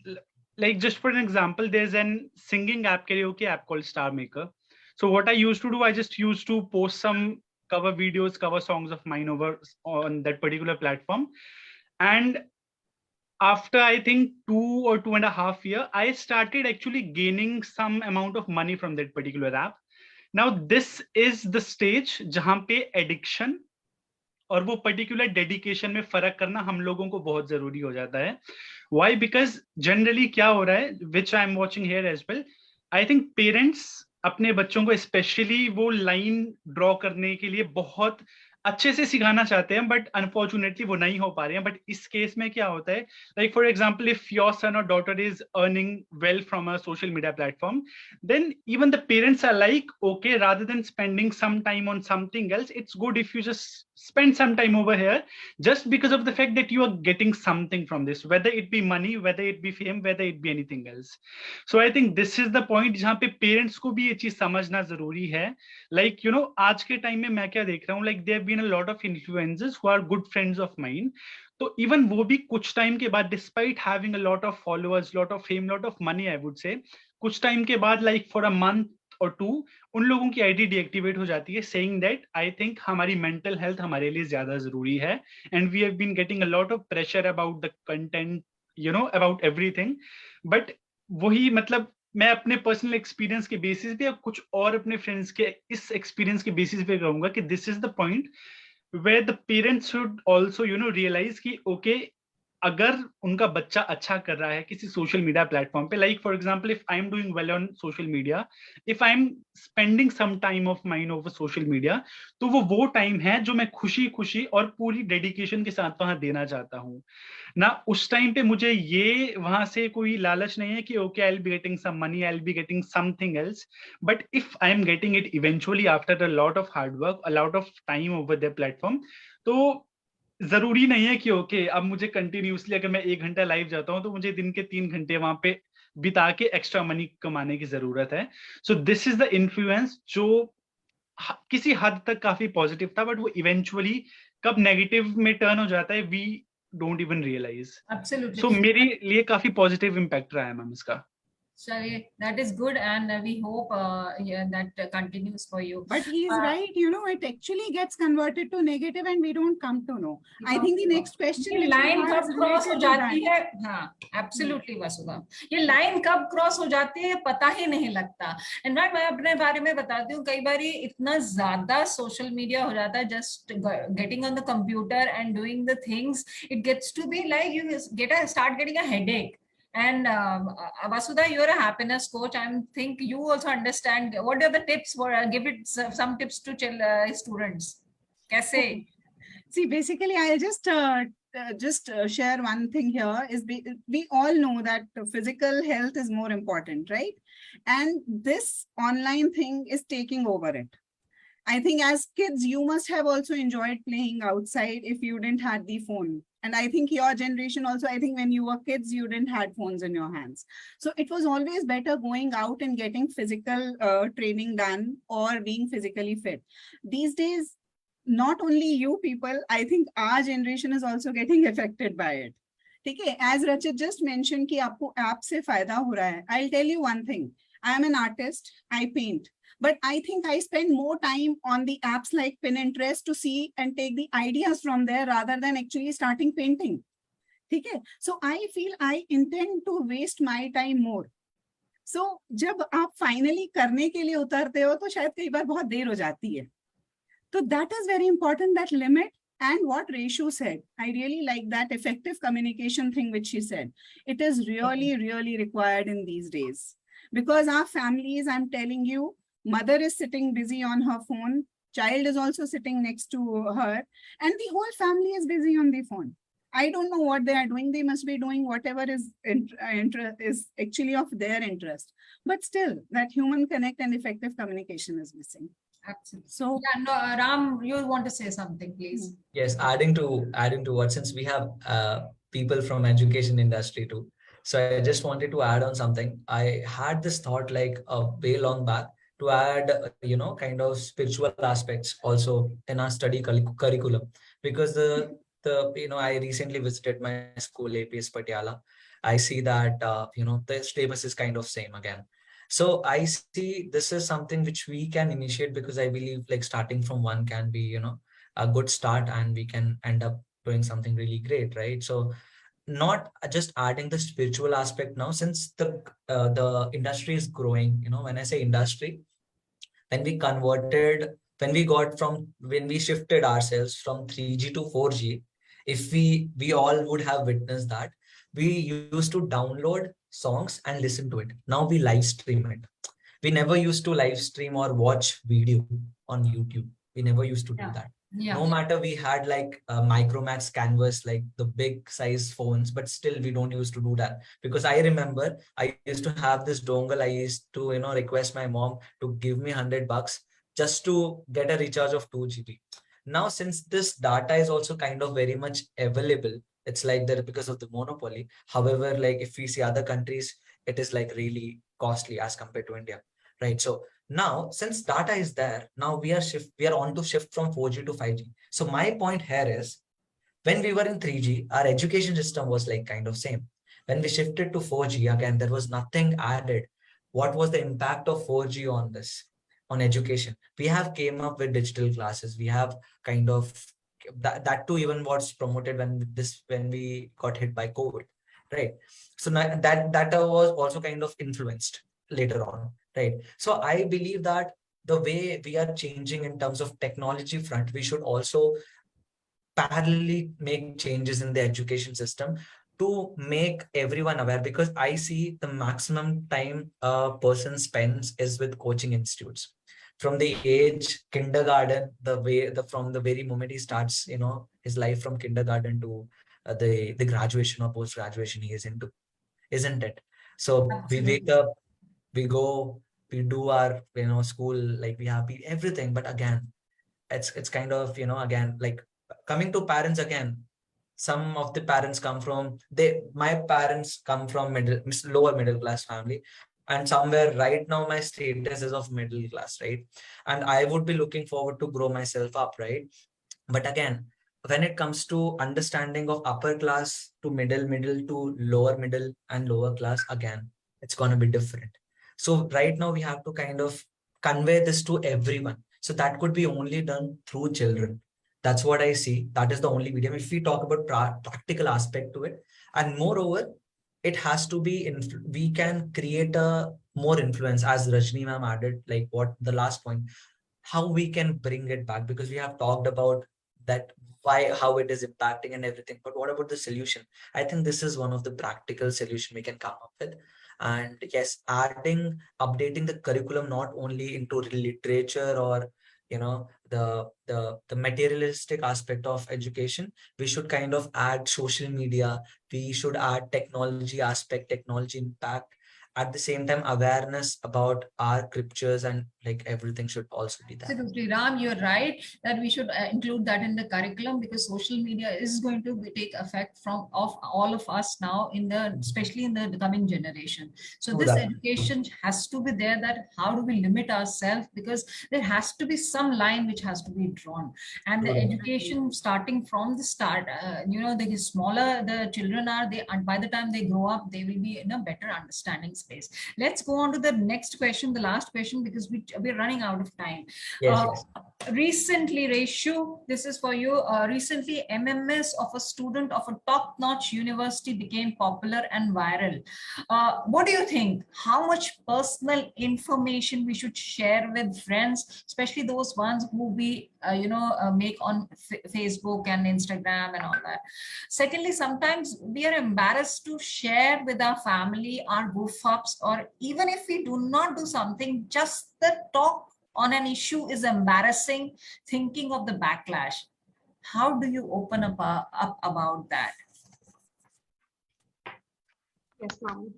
[SPEAKER 5] like just for an example, there's an singing app, karaoke app called HOMEMAKER. So what I used to do, I just used to post some cover videos, cover songs of mine over on that particular platform. And after I think 2 or 2.5 years, I started actually gaining some amount of money from that particular app. Now this is the stage जहाँ पे addiction और वो particular dedication में फर्क करना हम लोगों को बहुत जरूरी हो जाता है. Why? Because generally क्या हो रहा है, which I am watching here as well, I think parents अपने बच्चों को especially वो line draw करने के लिए बहुत अच्छे से सिखाना चाहते हैं, बट अनफॉर्चुनेटली वो नहीं हो पा रहे हैं. बट इस केस में क्या होता है, like for example if your son or daughter is earning well from a social media platform, then even the parents are like, okay, rather than spending some time on something else, it's good if you just spend some time over here, just because of the fact that you are getting something from this, whether it be money, whether it be fame, whether it be anything else. So I think this is the point जहाँ पे parents को भी ये चीज समझना जरूरी है. Like, you know, आज के टाइम में मैं क्या देख रहा हूँ, like there have been a lot of influencers who are good friends of mine. तो इवन वो भी कुछ टाइम के बाद, despite having a lot of followers, lot of fame, lot of money, I would say, कुछ time के बाद, like for a month और 2, उन लोगों की आईडी डीएक्टिवेट हो जाती है, सेइंग दैट आई थिंक हमारी मेंटल हेल्थ हमारे लिए ज्यादा जरूरी है, and we have been getting a lot of pressure about the content, you know, about everything. But वही, मतलब मैं अपने पर्सनल एक्सपीरियंस के बेसिस पे या कुछ और अपने फ्रेंड्स के इस एक्सपीरियंस के बेसिस पे कहूंगा कि this is the point where the parents should also, you know, realize कि okay, अगर उनका बच्चा अच्छा कर रहा है किसी सोशल मीडिया प्लेटफॉर्म पे, like for example if I am doing well on social media, if I am spending some time of mine over social media, तो वो टाइम है जो मैं खुशी खुशी और पूरी डेडिकेशन के साथ वहां देना चाहता हूँ ना. उस टाइम पे मुझे ये वहां से कोई लालच नहीं है कि okay, I will be getting some money, I will be getting something else. But if I am getting it eventually after a lot of hard work, a lot of time over the platform, तो जरूरी नहीं है कि okay अब मुझे continuously, अगर मैं 1 घंटा लाइव जाता हूँ तो मुझे दिन के 3 घंटे वहां पे बिता के एक्स्ट्रा मनी कमाने की जरूरत है. So this is the influence जो किसी हद तक काफी पॉजिटिव था, बट वो इवेंचुअली कब नेगेटिव में टर्न हो जाता है, we don't even realize.
[SPEAKER 1] Absolutely.
[SPEAKER 5] So मेरे लिए काफी पॉजिटिव इम्पैक्ट रहा है मैम इसका.
[SPEAKER 1] Sorry, that is good, and we hope yeah, that continues for you.
[SPEAKER 4] But he's right, you know, it actually gets converted to negative and we don't come to know. I think the next question
[SPEAKER 1] ये
[SPEAKER 4] which we
[SPEAKER 1] line
[SPEAKER 4] have
[SPEAKER 1] कब
[SPEAKER 4] is
[SPEAKER 1] cross हो
[SPEAKER 4] related to
[SPEAKER 1] जाती
[SPEAKER 4] that.
[SPEAKER 1] है, हाँ absolutely वसुधा, ये line कब cross हो जाती है पता ही नहीं लगता. इनफैक्ट मैं अपने बारे में बताती हूँ, कई बार इतना ज्यादा सोशल मीडिया हो जाता है, just getting on the computer and doing the things, it gets to be like you start getting a headache. And Vasudha, you're a happiness coach. I think you also understand. What are the tips for give it some tips to students? Kaise?
[SPEAKER 4] Okay. See, basically, I'll just share one thing here. We all know that physical health is more important, right? And this online thing is taking over it. I think as kids, you must have also enjoyed playing outside if you didn't have the phone. And I think your generation also, I think when you were kids, you didn't have phones in your hands. So it was always better going out and getting physical training done or being physically fit. These days, not only you people, I think our generation is also getting affected by it. Okay, as Rachit just mentioned कि आपको app से फायदा हो रहा है. I'll tell you one thing. I am an artist. I paint. But I think I spend more time on the apps like Pinterest to see and take the ideas from there rather than actually starting painting. Okay? So I feel I intend to waste my time more. So जब आप finally करने के लिए उतरते हो तो शायद कई बार बहुत देर हो जाती है. So that is very important, that limit. And what Reshu said, I really like that effective communication thing which she said. It is really, really required in these days. Because our families, I'm telling you, mother is sitting busy on her phone, child is also sitting next to her, and the whole family is busy on the phone. I don't know what they are doing. They must be doing whatever is is actually of their interest. But still, that human connect and effective communication is missing.
[SPEAKER 1] Absolutely.
[SPEAKER 4] So
[SPEAKER 1] yeah, no, Ram, you want to say something, please?
[SPEAKER 6] Yes, adding to what, since we have people from education industry too. So I just wanted to add on something. I had this thought like a way long back to add, you know, kind of spiritual aspects also in our study curriculum, because you know, I recently visited my school, APS Patiala. I see that you know, the syllabus is kind of same again. So I see this is something which we can initiate, because I believe like starting from one can be, you know, a good start, and we can end up doing something really great, right? So not just adding the spiritual aspect now, since the industry is growing. You know, when I say industry, when we shifted ourselves from 3G to 4G, if we all would have witnessed that we used to download songs and listen to it. Now we live stream it. We never used to live stream or watch video on YouTube. We never used to do
[SPEAKER 1] Yeah.
[SPEAKER 6] that.
[SPEAKER 1] Yeah.
[SPEAKER 6] No matter we had like Micromax canvas, like the big size phones, but still we don't used to do that. Because I remember I used to have this dongle. I used to, request my mom to give me $100 just to get a recharge of 2 GB. Now, since this data is also kind of very much available, it's like that because of the monopoly. However, like if we see other countries, it is like really costly as compared to India, right? So now, since data is there, now we are on to shift from 4G to 5G. So my point here is, when we were in 3G, our education system was like kind of same. When we shifted to 4G, again, there was nothing added. What was the impact of 4G on this, on education? We have came up with digital classes. We have kind of that too even was promoted when we got hit by COVID, right? So that was also kind of influenced later on, right? So I believe that the way we are changing in terms of technology front, we should also parallelly make changes in the education system to make everyone aware, because I see the maximum time a person spends is with coaching institutes from the age kindergarten, from the very moment he starts, his life from kindergarten to the graduation or post graduation he is into, isn't it? So we wake
[SPEAKER 1] Absolutely.
[SPEAKER 6] up, we go, we do our school, like we have everything, but again, it's kind of again, like coming to parents again, some of the parents come from my parents come from lower middle class family, and somewhere right now my status is of middle class, right? And I would be looking forward to grow myself up, right? But again, when it comes to understanding of upper class to middle to lower middle and lower class, again, it's going to be different. So right now we have to kind of convey this to everyone. So that could be only done through children. That's what I see. That is the only medium. If we talk about practical aspect to it, and moreover, it has to be we can create a more influence, as Rajni ma'am added, like what the last point, how we can bring it back, because we have talked about that, why, how it is impacting and everything, but what about the solution? I think this is one of the practical solution we can come up with. And yes, updating the curriculum not only into literature or the materialistic aspect of education. We should kind of add social media, we should add technology aspect, technology impact, at the same time awareness about our scriptures, and like everything should also be there.
[SPEAKER 1] Absolutely, Ram, you're right that we should include that in the curriculum, because social media is going to take effect of all of us now, especially in the coming generation. So
[SPEAKER 6] True
[SPEAKER 1] this
[SPEAKER 6] that.
[SPEAKER 1] education has to be there, that how do we limit ourselves, because there has to be some line which has to be drawn, and the
[SPEAKER 6] True that.
[SPEAKER 1] education starting from the start, the smaller the children are, and by the time they grow up, they will be in a better understanding space. Let's go on to the next question, the last question, because we're running out of time.
[SPEAKER 6] Yes,
[SPEAKER 1] Uh,
[SPEAKER 6] yes.
[SPEAKER 1] Recently, Reshu, this is for you. Recently, MMS of a student of a top-notch university became popular and viral. What do you think? How much personal information we should share with friends, especially those ones who we, make on Facebook and Instagram and all that? Secondly, sometimes we are embarrassed to share with our family our goof ups, or even if we do not do something, just the talk on an issue is embarrassing, thinking of the backlash. How do you open up about that?
[SPEAKER 7] Yes, ma'am.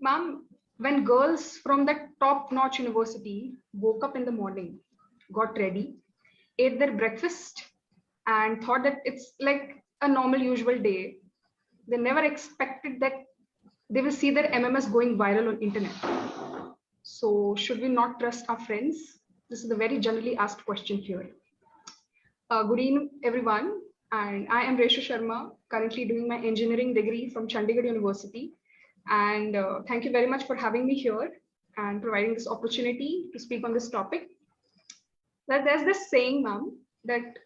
[SPEAKER 7] Ma'am, when girls from that top-notch university woke up in the morning, got ready, ate their breakfast, and thought that it's like a normal, usual day, they never expected that they will see their MMS going viral on internet. So should we not trust our friends? This is the very generally asked question here. Good evening, everyone. And I am Reshu Sharma, currently doing my engineering degree from Chandigarh University. And thank you very much for having me here and providing this opportunity to speak on this topic. There's this saying, ma'am, that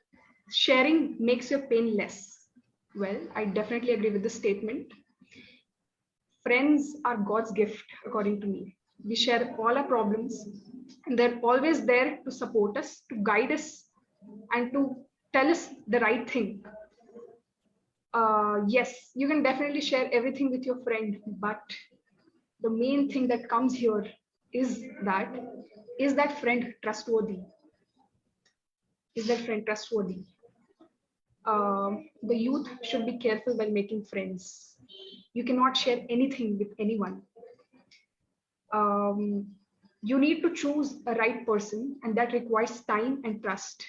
[SPEAKER 7] sharing makes your pain less. Well, I definitely agree with this statement. Friends are God's gift, according to me. We share all our problems, and they're always there to support us, to guide us, and to tell us the right thing. Yes, you can definitely share everything with your friend, but the main thing that comes here is that friend trustworthy? Is that friend trustworthy? The youth should be careful while making friends. You cannot share anything with anyone. You need to choose a right person, and that requires time and trust.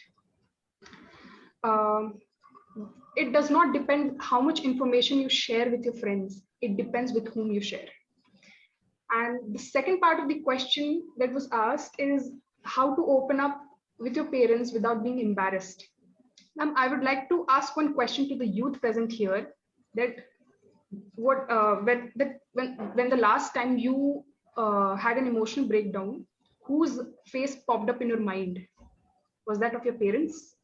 [SPEAKER 7] Um, it does not depend how much information you share with your friends. It depends with whom you share. And the second part of the question that was asked is how to open up with your parents without being embarrassed. I would like to ask one question to the youth present here, that when the last time you had an emotional breakdown, whose face popped up in your mind? Was that of your parents?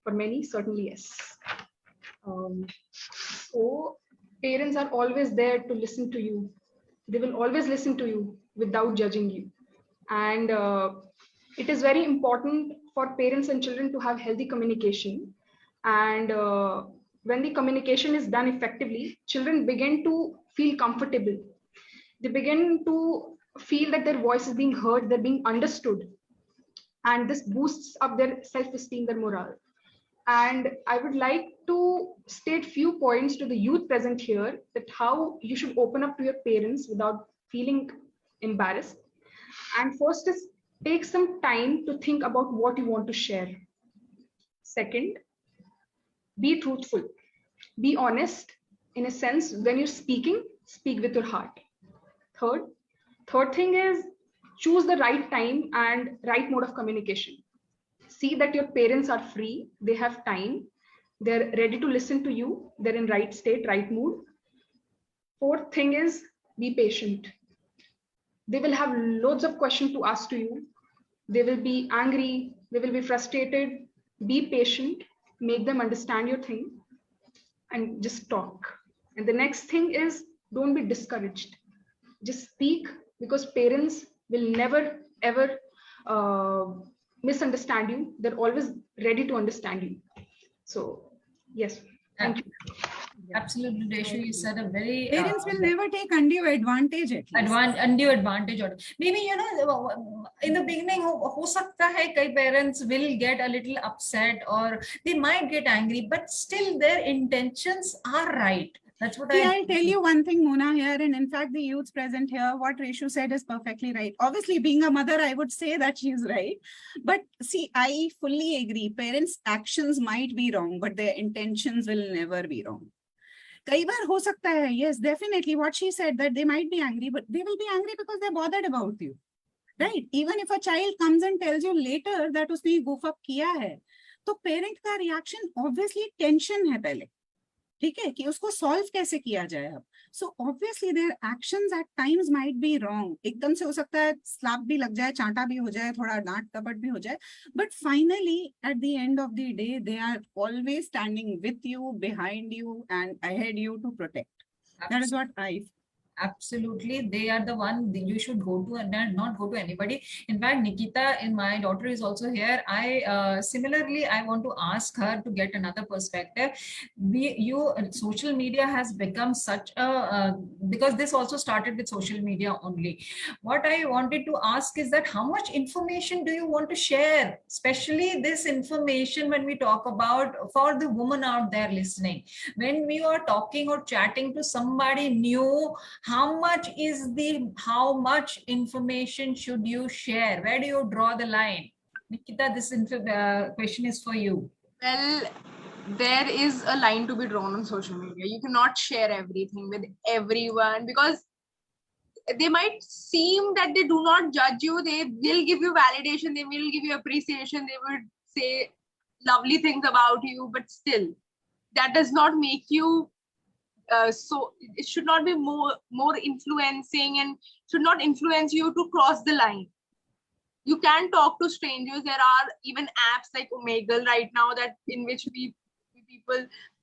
[SPEAKER 7] For many, certainly yes. So parents are always there to listen to you. They will always listen to you without judging you. And it is very important for parents and children to have healthy communication. And when the communication is done effectively, children begin to feel comfortable. They begin to feel that their voice is being heard, they're being understood. And this boosts up their self-esteem, their morale. And I would like to state few points to the youth present here, that how you should open up to your parents without feeling embarrassed. And first is, take some time to think about what you want to share. Second, be truthful. Be honest. In a sense, when you're speaking, speak with your heart. Third thing is, choose the right time and right mode of communication. See that your parents are free, they have time, they're ready to listen to you, they're in right state, right mood. Fourth thing is, be patient. They will have loads of questions to ask to you. They will be angry, they will be frustrated. Be patient, make them understand your thing, and just talk. And the next thing is, don't be discouraged. Just speak, because parents will never ever misunderstand you. They're always ready to understand you. So yes, thank you.
[SPEAKER 1] Absolutely, Deshu, you said a very
[SPEAKER 4] Parents will never take undue advantage at least.
[SPEAKER 1] undue advantage. Or maybe, you know, in the beginning, ho sakta hai kai parents will get a little upset or they might get angry, but still their intentions are right. That's what
[SPEAKER 4] I'll tell you one thing, Mona, here, and in fact, the youths present here, what Reshu said is perfectly right. Obviously, being a mother, I would say that she's right. But see, I fully agree. Parents' actions might be wrong, but their intentions will never be wrong. कई बार हो सकता है, yes, definitely what she said, that they might be angry, but they will be angry because they're bothered about you, right? Even if a child comes and tells you later that उसने goof up किया है, तो parent का reaction obviously tension है पहले, ठीक है, कि उसको solve कैसे किया जाए अब. So obviously their actions at times might be wrong. एकदम से हो सकता है slap भी लग जाए, चांटा भी हो जाए, थोड़ा डांट टपट भी हो जाए. But finally, at the end of the day, they are always standing with you, behind you, and ahead you to protect. That is what I feel.
[SPEAKER 1] Absolutely, they are the one you should go to and not go to anybody. In fact, Nikita, and my daughter is also here. Similarly, I want to ask her to get another perspective. Social media has become such a because this also started with social media only. What I wanted to ask is that how much information do you want to share, especially this information when we talk about for the woman out there listening, when we are talking or chatting to somebody new. How much information should you share? Where do you draw the line? Nikita, this question is for you.
[SPEAKER 3] Well, there is a line to be drawn on social media. You cannot share everything with everyone, because they might seem that they do not judge you. They will give you validation. They will give you appreciation. They will say lovely things about you, but still, that does not make you so it should not be more influencing, and should not influence you to cross the line. You can talk to strangers. There are even apps like Omegle right now, that in which we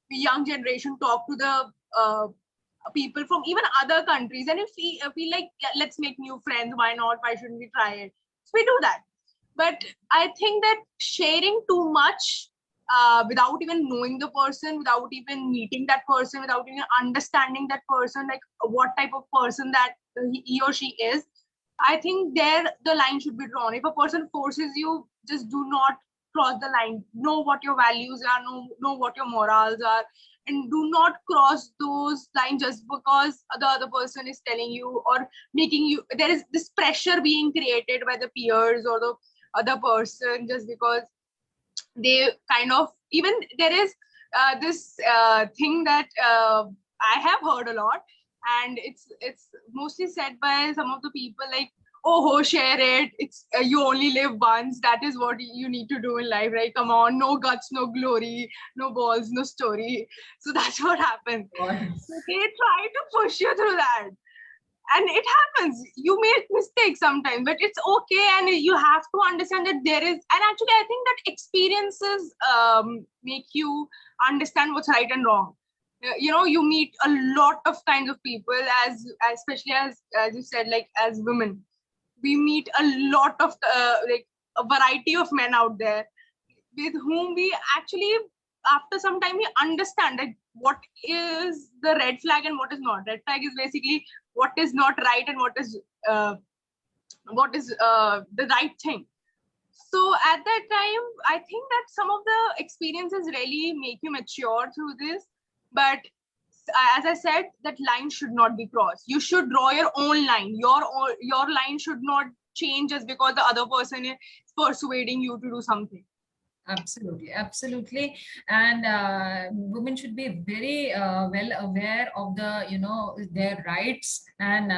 [SPEAKER 3] young generation talk to the people from even other countries, and if we feel like, yeah, let's make new friends, why not, why shouldn't we try it? So we do that. But I think that sharing too much without even knowing the person, without even meeting that person, without even understanding that person, like what type of person that he or she is, I think there the line should be drawn. If a person forces you, just do not cross the line. Know what your values are, know what your morals are, and do not cross those lines just because the other person is telling you or making you. There is this pressure being created by the peers or the other person just because they kind of, even there is this thing that I have heard a lot, and it's mostly said by some of the people like, oh, share it. It's you only live once. That is what you need to do in life, right? Come on, no guts, no glory, no balls, no story. So that's what happens. So they try to push you through that. And it happens. You make mistakes sometimes, but it's okay. And you have to understand that there is, and actually, I think that experiences make you understand what's right and wrong. You meet a lot of kinds of people, especially as you said, like as women, we meet a lot of like a variety of men out there with whom we actually, after some time, we understand like what is the red flag and what is not. Red flag is basically what is not right and what is the right thing. So at that time, I think that some of the experiences really make you mature through this. But as I said, that line should not be crossed. You should draw your own line. Your line should not change just because the other person is persuading you to do something.
[SPEAKER 1] Absolutely. And women should be very well aware of their rights, and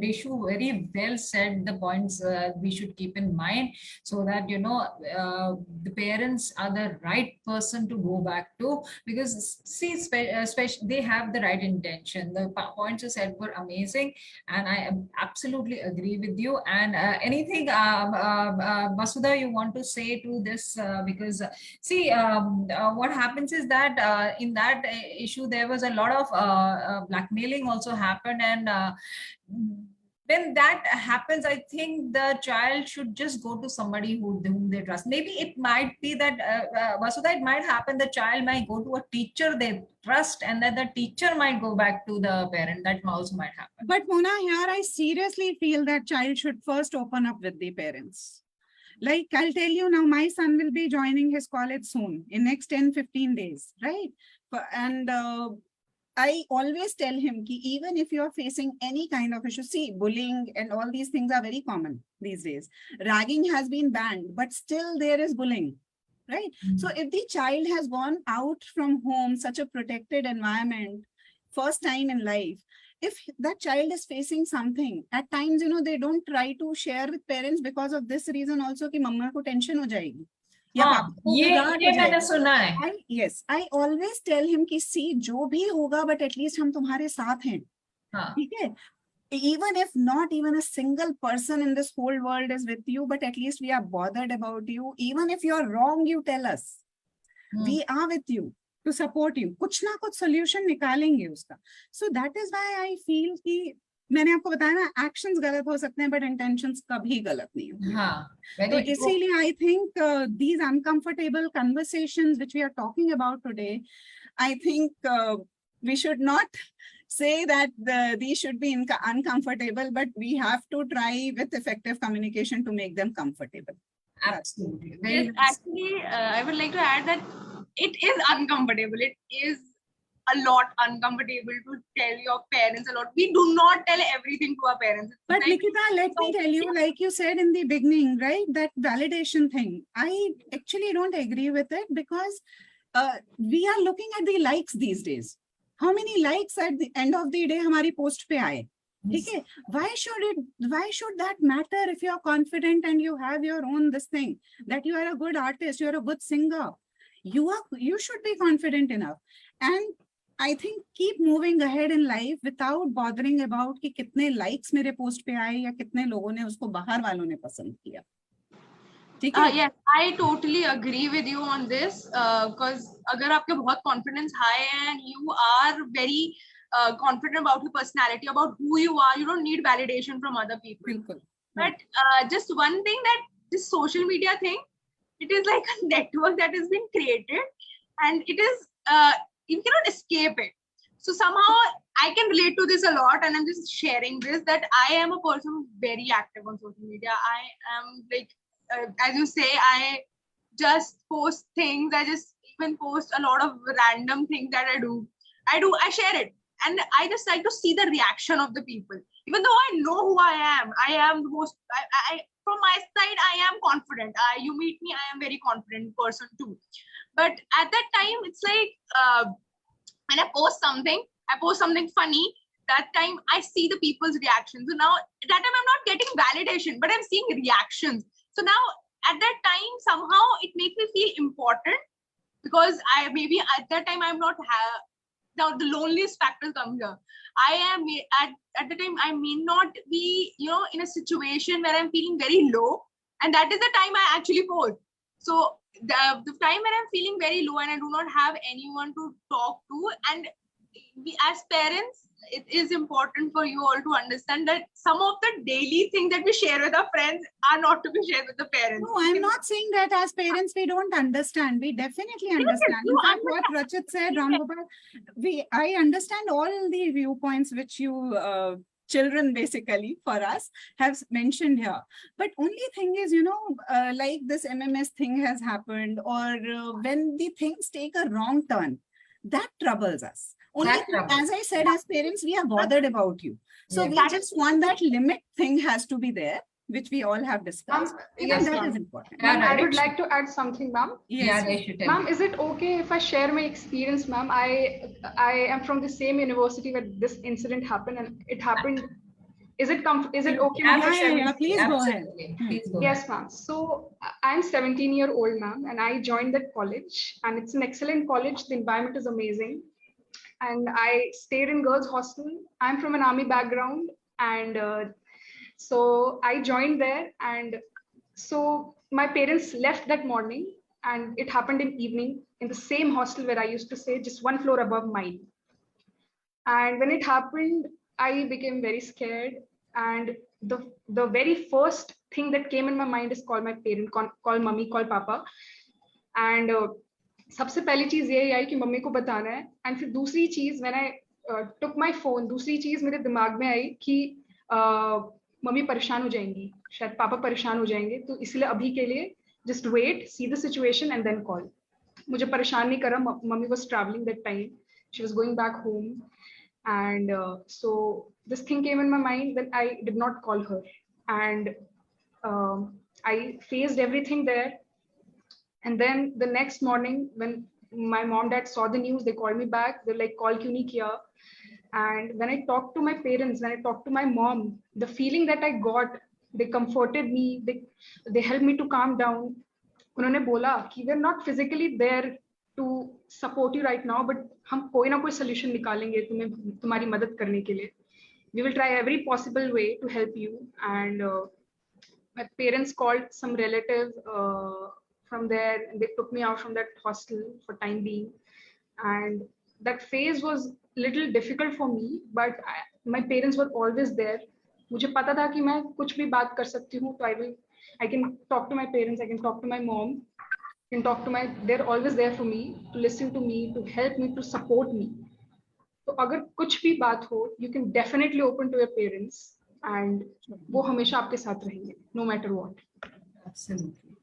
[SPEAKER 1] they should very well set the points we should keep in mind, so that the parents are the right person to go back to, because see, especially they have the right intention. The points you said were amazing, and I absolutely agree with you. And anything Masuda you want to say to this, because see, what happens is that in that issue there was a lot of blackmailing also happened, and when that happens, I think the child should just go to somebody whom they trust. Maybe it might be that Vasudha, it might happen the child might go to a teacher they trust, and then the teacher might go back to the parent. That also might happen.
[SPEAKER 4] But Mona, here I seriously feel that child should first open up with the parents. Like I'll tell you now, my son will be joining his college soon in next 10-15 days, right? And I always tell him ki even if you're facing any kind of issue, see, bullying and all these things are very common these days. Ragging has been banned, but still there is bullying, right? So if the child has gone out from home, such a protected environment, first time in life, if that child is facing something, at times, they don't try to share with parents because of this reason also कि मम्मा को tension हो जाएगी.
[SPEAKER 1] ये मैंने सुना है.
[SPEAKER 4] Yes, I always tell him कि see, जो भी होगा, but at least हम तुम्हारे साथ हैं. ठीक है? Even if not even a single person in this whole world is with you, but at least we are bothered about you. Even if you're wrong, you tell us. We are with you to support you. कुछ ना कुछ solution निकालेंगे उसका. So that is why I feel कि मैंने आपको बताया ना, actions गलत हो सकते हैं, but intentions कभी गलत नहीं होती. तो इसीलिए I think these uncomfortable conversations which we are talking about today, I think we should not say that these should be uncomfortable, but we have to try with effective communication to make them comfortable.
[SPEAKER 1] Absolutely.
[SPEAKER 3] Yes, actually, I would like to add that it is uncomfortable. It is a lot uncomfortable to tell your parents a lot. We do not tell everything to our parents.
[SPEAKER 4] But Nikita, let me tell you, like you said in the beginning, right, that validation thing, I actually don't agree with it, because we are looking at the likes these days. How many likes at the end of the day हमारी post पे आए? Okay, why should that matter if you're confident and you have your own this thing, that you are a good artist, you're a good singer, you should be confident enough. And I think keep moving ahead in life without bothering about कि कितने likes मेरे post पे आए या कितने लोगों ने उसको बाहर वालों ने पसंद किया.
[SPEAKER 3] Yes, I totally agree with you on this, because अगर आपके बहुत confidence high है and you are very confident about your personality, about who you are, you don't need validation from other people. But just one thing, that this social media thing, it is like a network that has been created, and it is you cannot escape it. So somehow I can relate to this a lot, and I'm just sharing this, that I am a person who's very active on social media. I am like, as you say, I just post things. I just even post a lot of random things that I share it. And I just like to see the reaction of the people. Even though I know who I am the most, from my side, I am confident. You meet me, I am very confident person too. But at that time, it's like, when I post something funny, that time I see the people's reactions. So now, that time I'm not getting validation, but I'm seeing reactions. So now, at that time, somehow it makes me feel important, because maybe at that time I'm not now the loneliest factor comes here. I am at the time I may not be in a situation where I'm feeling very low, and that is the time I actually post. So the time when I'm feeling very low and I do not have anyone to talk to, and we as parents, it is important for you all to understand that some of the daily things that we share with our friends are not to be shared with the parents.
[SPEAKER 4] No, I'm not saying that as parents we don't understand. We definitely understand. In fact, what Rachit said, Ramgopal, I understand all the viewpoints which you children basically for us have mentioned here. But only thing is, like this MMS thing has happened, or when the things take a wrong turn, that troubles us. Only as I said, as parents, we are bothered about you. So we just want that limit thing has to be there, which we all have discussed.
[SPEAKER 7] Yes,
[SPEAKER 4] that
[SPEAKER 7] ma'am.
[SPEAKER 4] is important.
[SPEAKER 7] Ma'am, I would like to add something, ma'am.
[SPEAKER 1] Yeah,
[SPEAKER 7] Ma'am, is it okay if I share my experience, ma'am? I am from the same university where this incident happened, and it happened. Is it okay?
[SPEAKER 4] Yeah, please go ahead.
[SPEAKER 1] Please go
[SPEAKER 7] Yes, ma'am. So I'm 17-year-old, ma'am, and I joined that college, and it's an excellent college. The environment is amazing, and I stayed in girls' hostel. I'm from an army background, and so I joined there, and so my parents left that morning, and it happened in evening in the same hostel where I used to stay, just one floor above mine. And when it happened, I became very scared, and the very first thing that came in my mind is call my parent, call mummy, call papa. And सबसे पहली चीज यही आई कि mummy को बताना है. And फिर दूसरी चीज when I took my phone, दूसरी चीज मेरे दिमाग में आई कि मम्मी परेशान हो जाएंगी, शायद पापा परेशान हो जाएंगे, तो इसलिए अभी के लिए just wait, see the situation and then call. मुझे परेशान नहीं करा. Mummy was travelling that time, she was going back home, and so this thing came in my mind. Then I did not call her, and I faced everything there. And then the next morning, when my mom dad saw the news, they called me back. They're like, call kyun nahi kiya? And when I talked to my parents, when I talked to my mom, the feeling that I got, they comforted me, they helped me to calm down. उन्होंने बोला कि we're not physically there to support you right now, but हम कोई ना कोई solution निकालेंगे तुम्हारी मदद करने के लिए. We will try every possible way to help you. And my parents called some relative from there, and they took me out from that hostel for time being. And that phase was little difficult for me, but my parents were always there. मुझे पता था कि मैं कुछ भी बात कर सकती हूँ, तो I can talk to my parents, I can talk to my mom, I can talk to they're always there for me, to listen to me, to help me, to support me. तो अगर कुछ भी बात हो, you can definitely open to your parents, and वो हमेशा आपके साथ रहेंगे, no matter what.
[SPEAKER 1] Absolutely.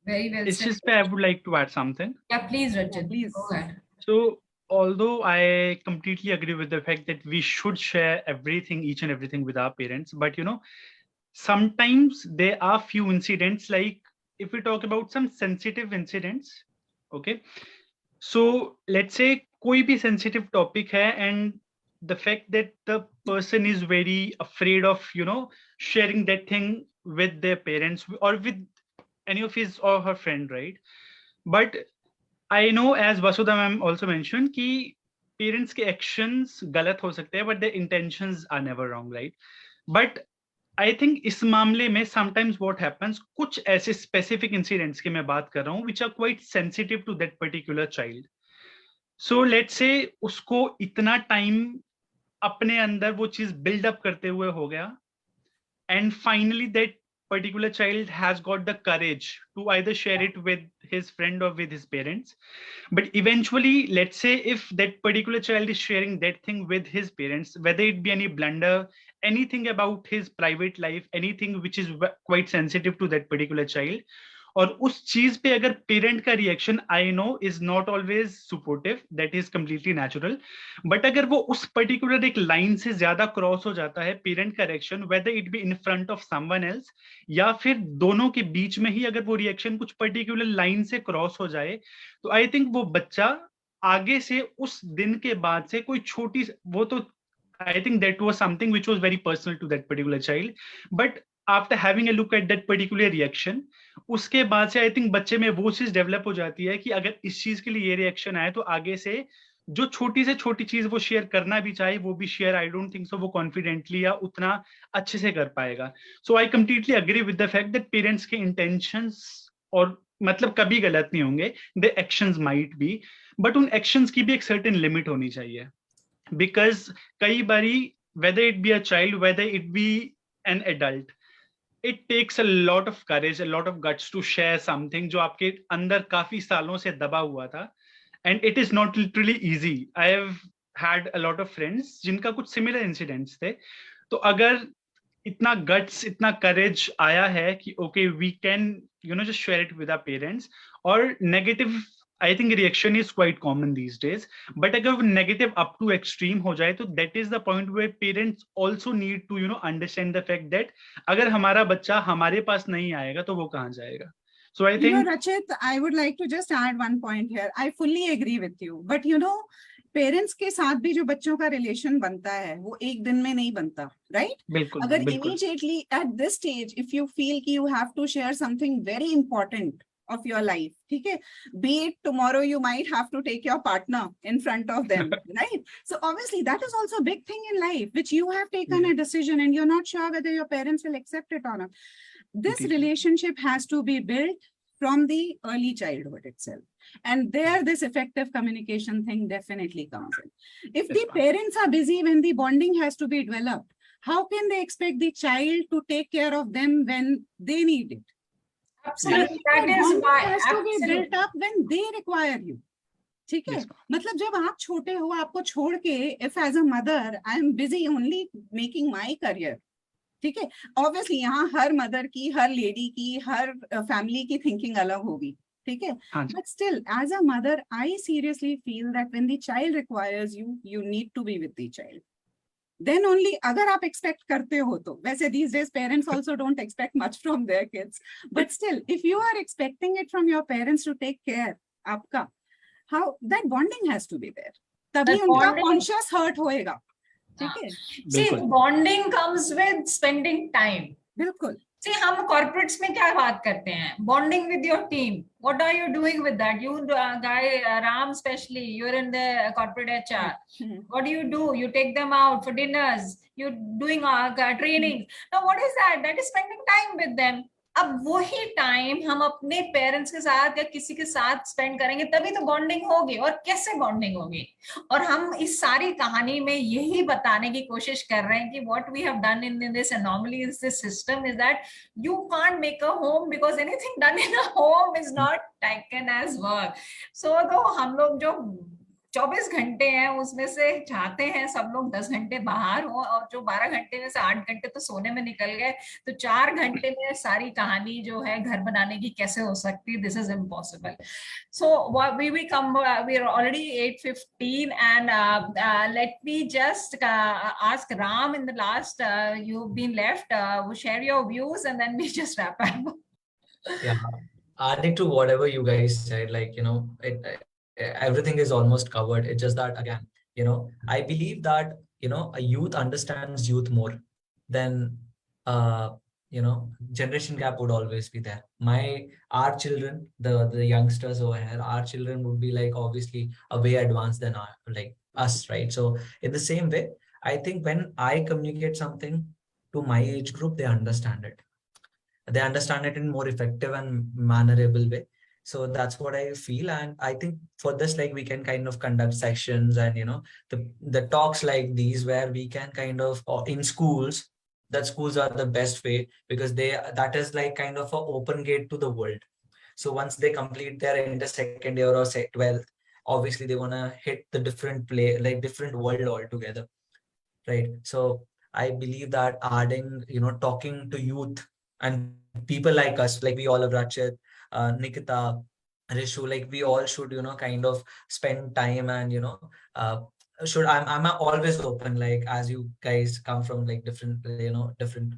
[SPEAKER 1] Very well
[SPEAKER 5] It's
[SPEAKER 1] said.
[SPEAKER 5] just I would like to add something.
[SPEAKER 1] Yeah, please, Rachit.
[SPEAKER 4] Please.
[SPEAKER 1] Go ahead.
[SPEAKER 5] So, although I completely agree with the fact that we should share everything, each and everything with our parents, but sometimes there are few incidents, like if we talk about some sensitive incidents, okay? So let's say कोई भी sensitive topic है, and the fact that the person is very afraid of, sharing that thing with their parents or with any of his or her friend, right? But I know, as Vasudha ma'am also mentioned, कि parents के actions गलत हो सकते हैं, but their intentions are never wrong, right? But I think इस मामले में sometimes what happens, कुछ ऐसे specific incidents की मैं बात कर रहा हूँ, which are quite sensitive to that particular child. So let's say उसको इतना time अपने अंदर वो चीज build up करते हुए हो गया, and finally that particular child has got the courage to either share it with his friend or with his parents. But eventually, let's say if that particular child is sharing that thing with his parents, whether it be any blunder, anything about his private life, anything which is quite sensitive to that particular child, और उस चीज पे अगर parent का reaction I know is not always supportive, that is completely natural, but अगर वो उस particular एक लाइन से ज्यादा क्रॉस हो जाता है पेरेंट का reaction, whether it be in front of someone else या फिर दोनों के बीच में ही अगर वो रिएक्शन कुछ पर्टिकुलर लाइन से क्रॉस हो जाए, तो आई थिंक वो बच्चा आगे से उस दिन के बाद से कोई छोटी, वो तो I think that was something which was very personal to that particular child. But after having a look at that particular reaction, उसके बाद से I think बच्चे में वो चीज डेवलप हो जाती है कि अगर इस चीज के लिए ये रिएक्शन आए तो आगे से जो छोटी से छोटी चीज वो शेयर करना भी चाहे वो भी share, I don't think so वो कॉन्फिडेंटली या उतना अच्छे से कर पाएगा. So I completely agree with the fact that parents के इंटेंशंस और मतलब कभी गलत नहीं होंगे, the actions might be, but उन एक्शंस की भी एक सर्टेन लिमिट होनी चाहिए. Because कई बारी whether it be a child, whether it be an adult, it takes a lot of courage, a lot of guts to share something जो आपके अंदर काफी सालों से दबा हुआ था, and it is not literally easy. I have had a lot of friends जिनका कुछ similar incidents थे, तो अगर इतना guts, इतना courage आया है कि okay we can just share it with our parents, और negative I think reaction is quite common these days, but अगर वो negative up to extreme हो जाए तो that is the point where parents also need to understand the fact that अगर हमारा बच्चा हमारे पास नहीं आएगा तो वो कहाँ जाएगा. So I think
[SPEAKER 4] Rachit, I would like to just add one point here. I fully agree with you, but parents के साथ भी जो बच्चों का रिलेशन बनता है वो एक दिन में नहीं बनता, राइट?
[SPEAKER 5] बिल्कुल,
[SPEAKER 4] अगर
[SPEAKER 5] बिल्कुल.
[SPEAKER 4] Immediately at this stage if you feel कि you have to share something very important of your life, ठीक है, be it tomorrow you might have to take your partner in front of them, right? So obviously that is also a big thing in life which you have taken a decision and you're not sure whether your parents will accept it or not. This relationship has to be built from the early childhood itself, and there this effective communication thing definitely comes in. If the parents are busy when the bonding has to be developed, how can they expect the child to take care of them when they need it?
[SPEAKER 1] Absolutely. That is why
[SPEAKER 4] has to be built up when they require you. ठीक है, मतलब जब आप छोटे हो आपको छोड़ के if as a mother I am busy only making my career, ठीक है, obviously यहाँ हर mother की, हर lady की, हर family की thinking अलग होगी, ठीक है, but still as a mother I seriously feel that when the child requires you, you need to be with the child. Then only अगर आप expect करते हो तो, वैसे these days parents also don't expect much from their kids, but still if you are expecting it from your parents to take care आपका, how that bonding has to be there, तभी उनका conscious hurt होएगा, ठीक है?
[SPEAKER 1] See, bonding comes with spending time.
[SPEAKER 4] बिल्कुल.
[SPEAKER 1] See, हम corporates में क्या बात करते हैं? Bonding with your team. What are you doing with that? You guy, Ram especially, you're in the corporate HR. What do? You take them out for dinners. You're doing training. Now, what is that? That is spending time with them. अब वही time हम अपने parents के साथ या किसी के साथ स्पेंड करेंगे तभी तो बॉन्डिंग होगी. और कैसे बॉन्डिंग होगी? और हम इस सारी कहानी में यही बताने की कोशिश कर रहे हैं कि what we have done in this anomaly is this system is that you can't make a home because anything done in a home is not taken as work. So तो हम लोग जो 24 घंटे हैं उसमें से चाहते हैं सब लोग 10 घंटे बाहर हो, और जो 12 घंटे में से 8 घंटे तो सोने में निकल गए, तो 4 घंटे में सारी कहानी जो है घर बनाने की कैसे हो सकती है? This is impossible. So we come, we are already 8:15 and let me just ask Ram in the last you've been left, share your views and then we just wrap up.
[SPEAKER 6] Yeah, adding to whatever you guys said, like everything is almost covered. It's just that again, I believe that a youth understands youth more than generation gap would always be there. Our children, the youngsters over here, our children would be like obviously a way advanced than us, right? So in the same way, I think when I communicate something to my age group, they understand it. They understand it in more effective and mannerable way. So that's what I feel, and I think for this, like, we can kind of conduct sessions and the talks like these where we can kind of in schools, that schools are the best way because that is like kind of an open gate to the world. So once they complete their in the second year or 12th, obviously they want to hit the different world altogether, right? So I believe that adding talking to youth and people like us, like we all have Rachit, Nikita, Rishu, like we all should, kind of spend time and, I'm always open, like as you guys come from like different, different,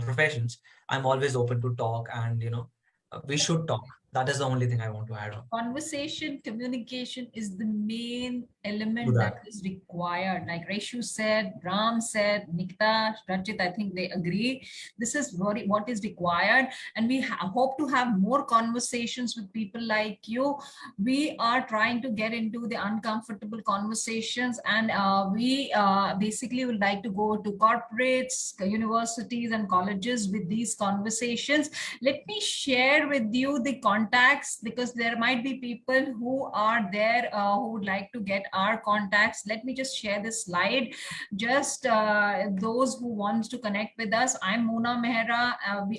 [SPEAKER 6] professions. I'm always open to talk and, we should talk. That is the only thing I want to add on
[SPEAKER 1] Conversation, communication is the main
[SPEAKER 6] to
[SPEAKER 1] element that
[SPEAKER 6] that.
[SPEAKER 1] is required. Like Reshu said, Ram said, Nikita, Rachit, I think they agree. This is what is required. And we hope to have more conversations with people like you. We are trying to get into the uncomfortable conversations, and we basically would like to go to corporates, universities, and colleges with these conversations. Let me share with you the contacts, because there might be people who are there who would like to get our contacts. Let me just share this slide. Just those who wants to connect with us. I'm Mona Mehra.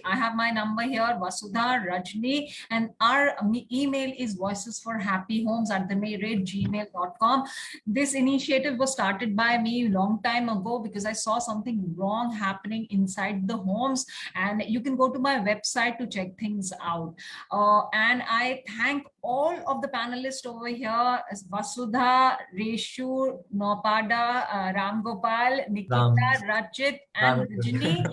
[SPEAKER 1] I have my number here, Vasudha, Rajni, and our email is voicesforhappyhomes@gmail.com. This initiative was started by me a long time ago because I saw something wrong happening inside the homes, and you can go to my website to check things out. And I thank all of the panelists over here, as Vasudha, Reshu, Nopada, Ram Gopal, Nikita,
[SPEAKER 6] Ram,
[SPEAKER 1] Rachit, and
[SPEAKER 6] Ram,
[SPEAKER 1] Rajni.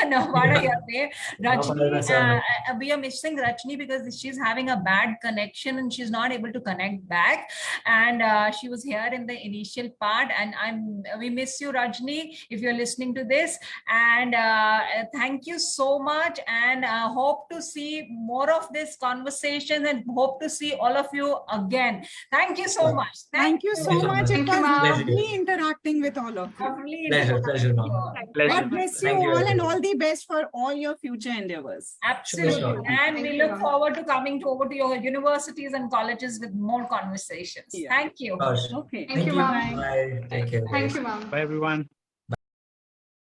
[SPEAKER 1] Nopada, your name. Rajni,
[SPEAKER 6] Ram.
[SPEAKER 1] we are missing Rajni because she's having a bad connection and she's not able to connect back. And she was here in the initial part, and we miss you, Rajni, if you're listening to this. And thank you so much, and hope to see more of this conversation, and hope to see all of you again. Thank you so much.
[SPEAKER 4] Thank you so
[SPEAKER 6] Thank you so
[SPEAKER 4] much.
[SPEAKER 6] much.
[SPEAKER 4] It
[SPEAKER 7] Thank you,
[SPEAKER 4] was
[SPEAKER 7] ma'am.
[SPEAKER 4] lovely interacting with all of you.
[SPEAKER 1] Lovely
[SPEAKER 6] Pleasure,
[SPEAKER 1] interacting with you
[SPEAKER 6] ma'am.
[SPEAKER 1] all.
[SPEAKER 5] Pleasure.
[SPEAKER 4] God bless you
[SPEAKER 6] Thank you,
[SPEAKER 4] all, and
[SPEAKER 6] everyone.
[SPEAKER 4] all the best for all your future endeavors.
[SPEAKER 1] Absolutely.
[SPEAKER 6] Sure.
[SPEAKER 1] And
[SPEAKER 7] Thank
[SPEAKER 1] we
[SPEAKER 7] you,
[SPEAKER 1] look
[SPEAKER 7] ma'am.
[SPEAKER 1] forward to coming over to your universities and colleges with more conversations.
[SPEAKER 4] Yeah.
[SPEAKER 1] Thank you.
[SPEAKER 6] Gosh.
[SPEAKER 4] Okay.
[SPEAKER 7] Thank you, ma'am.
[SPEAKER 6] Bye. Take care,
[SPEAKER 7] Thank
[SPEAKER 6] guys.
[SPEAKER 7] you, ma'am.
[SPEAKER 5] Bye, everyone.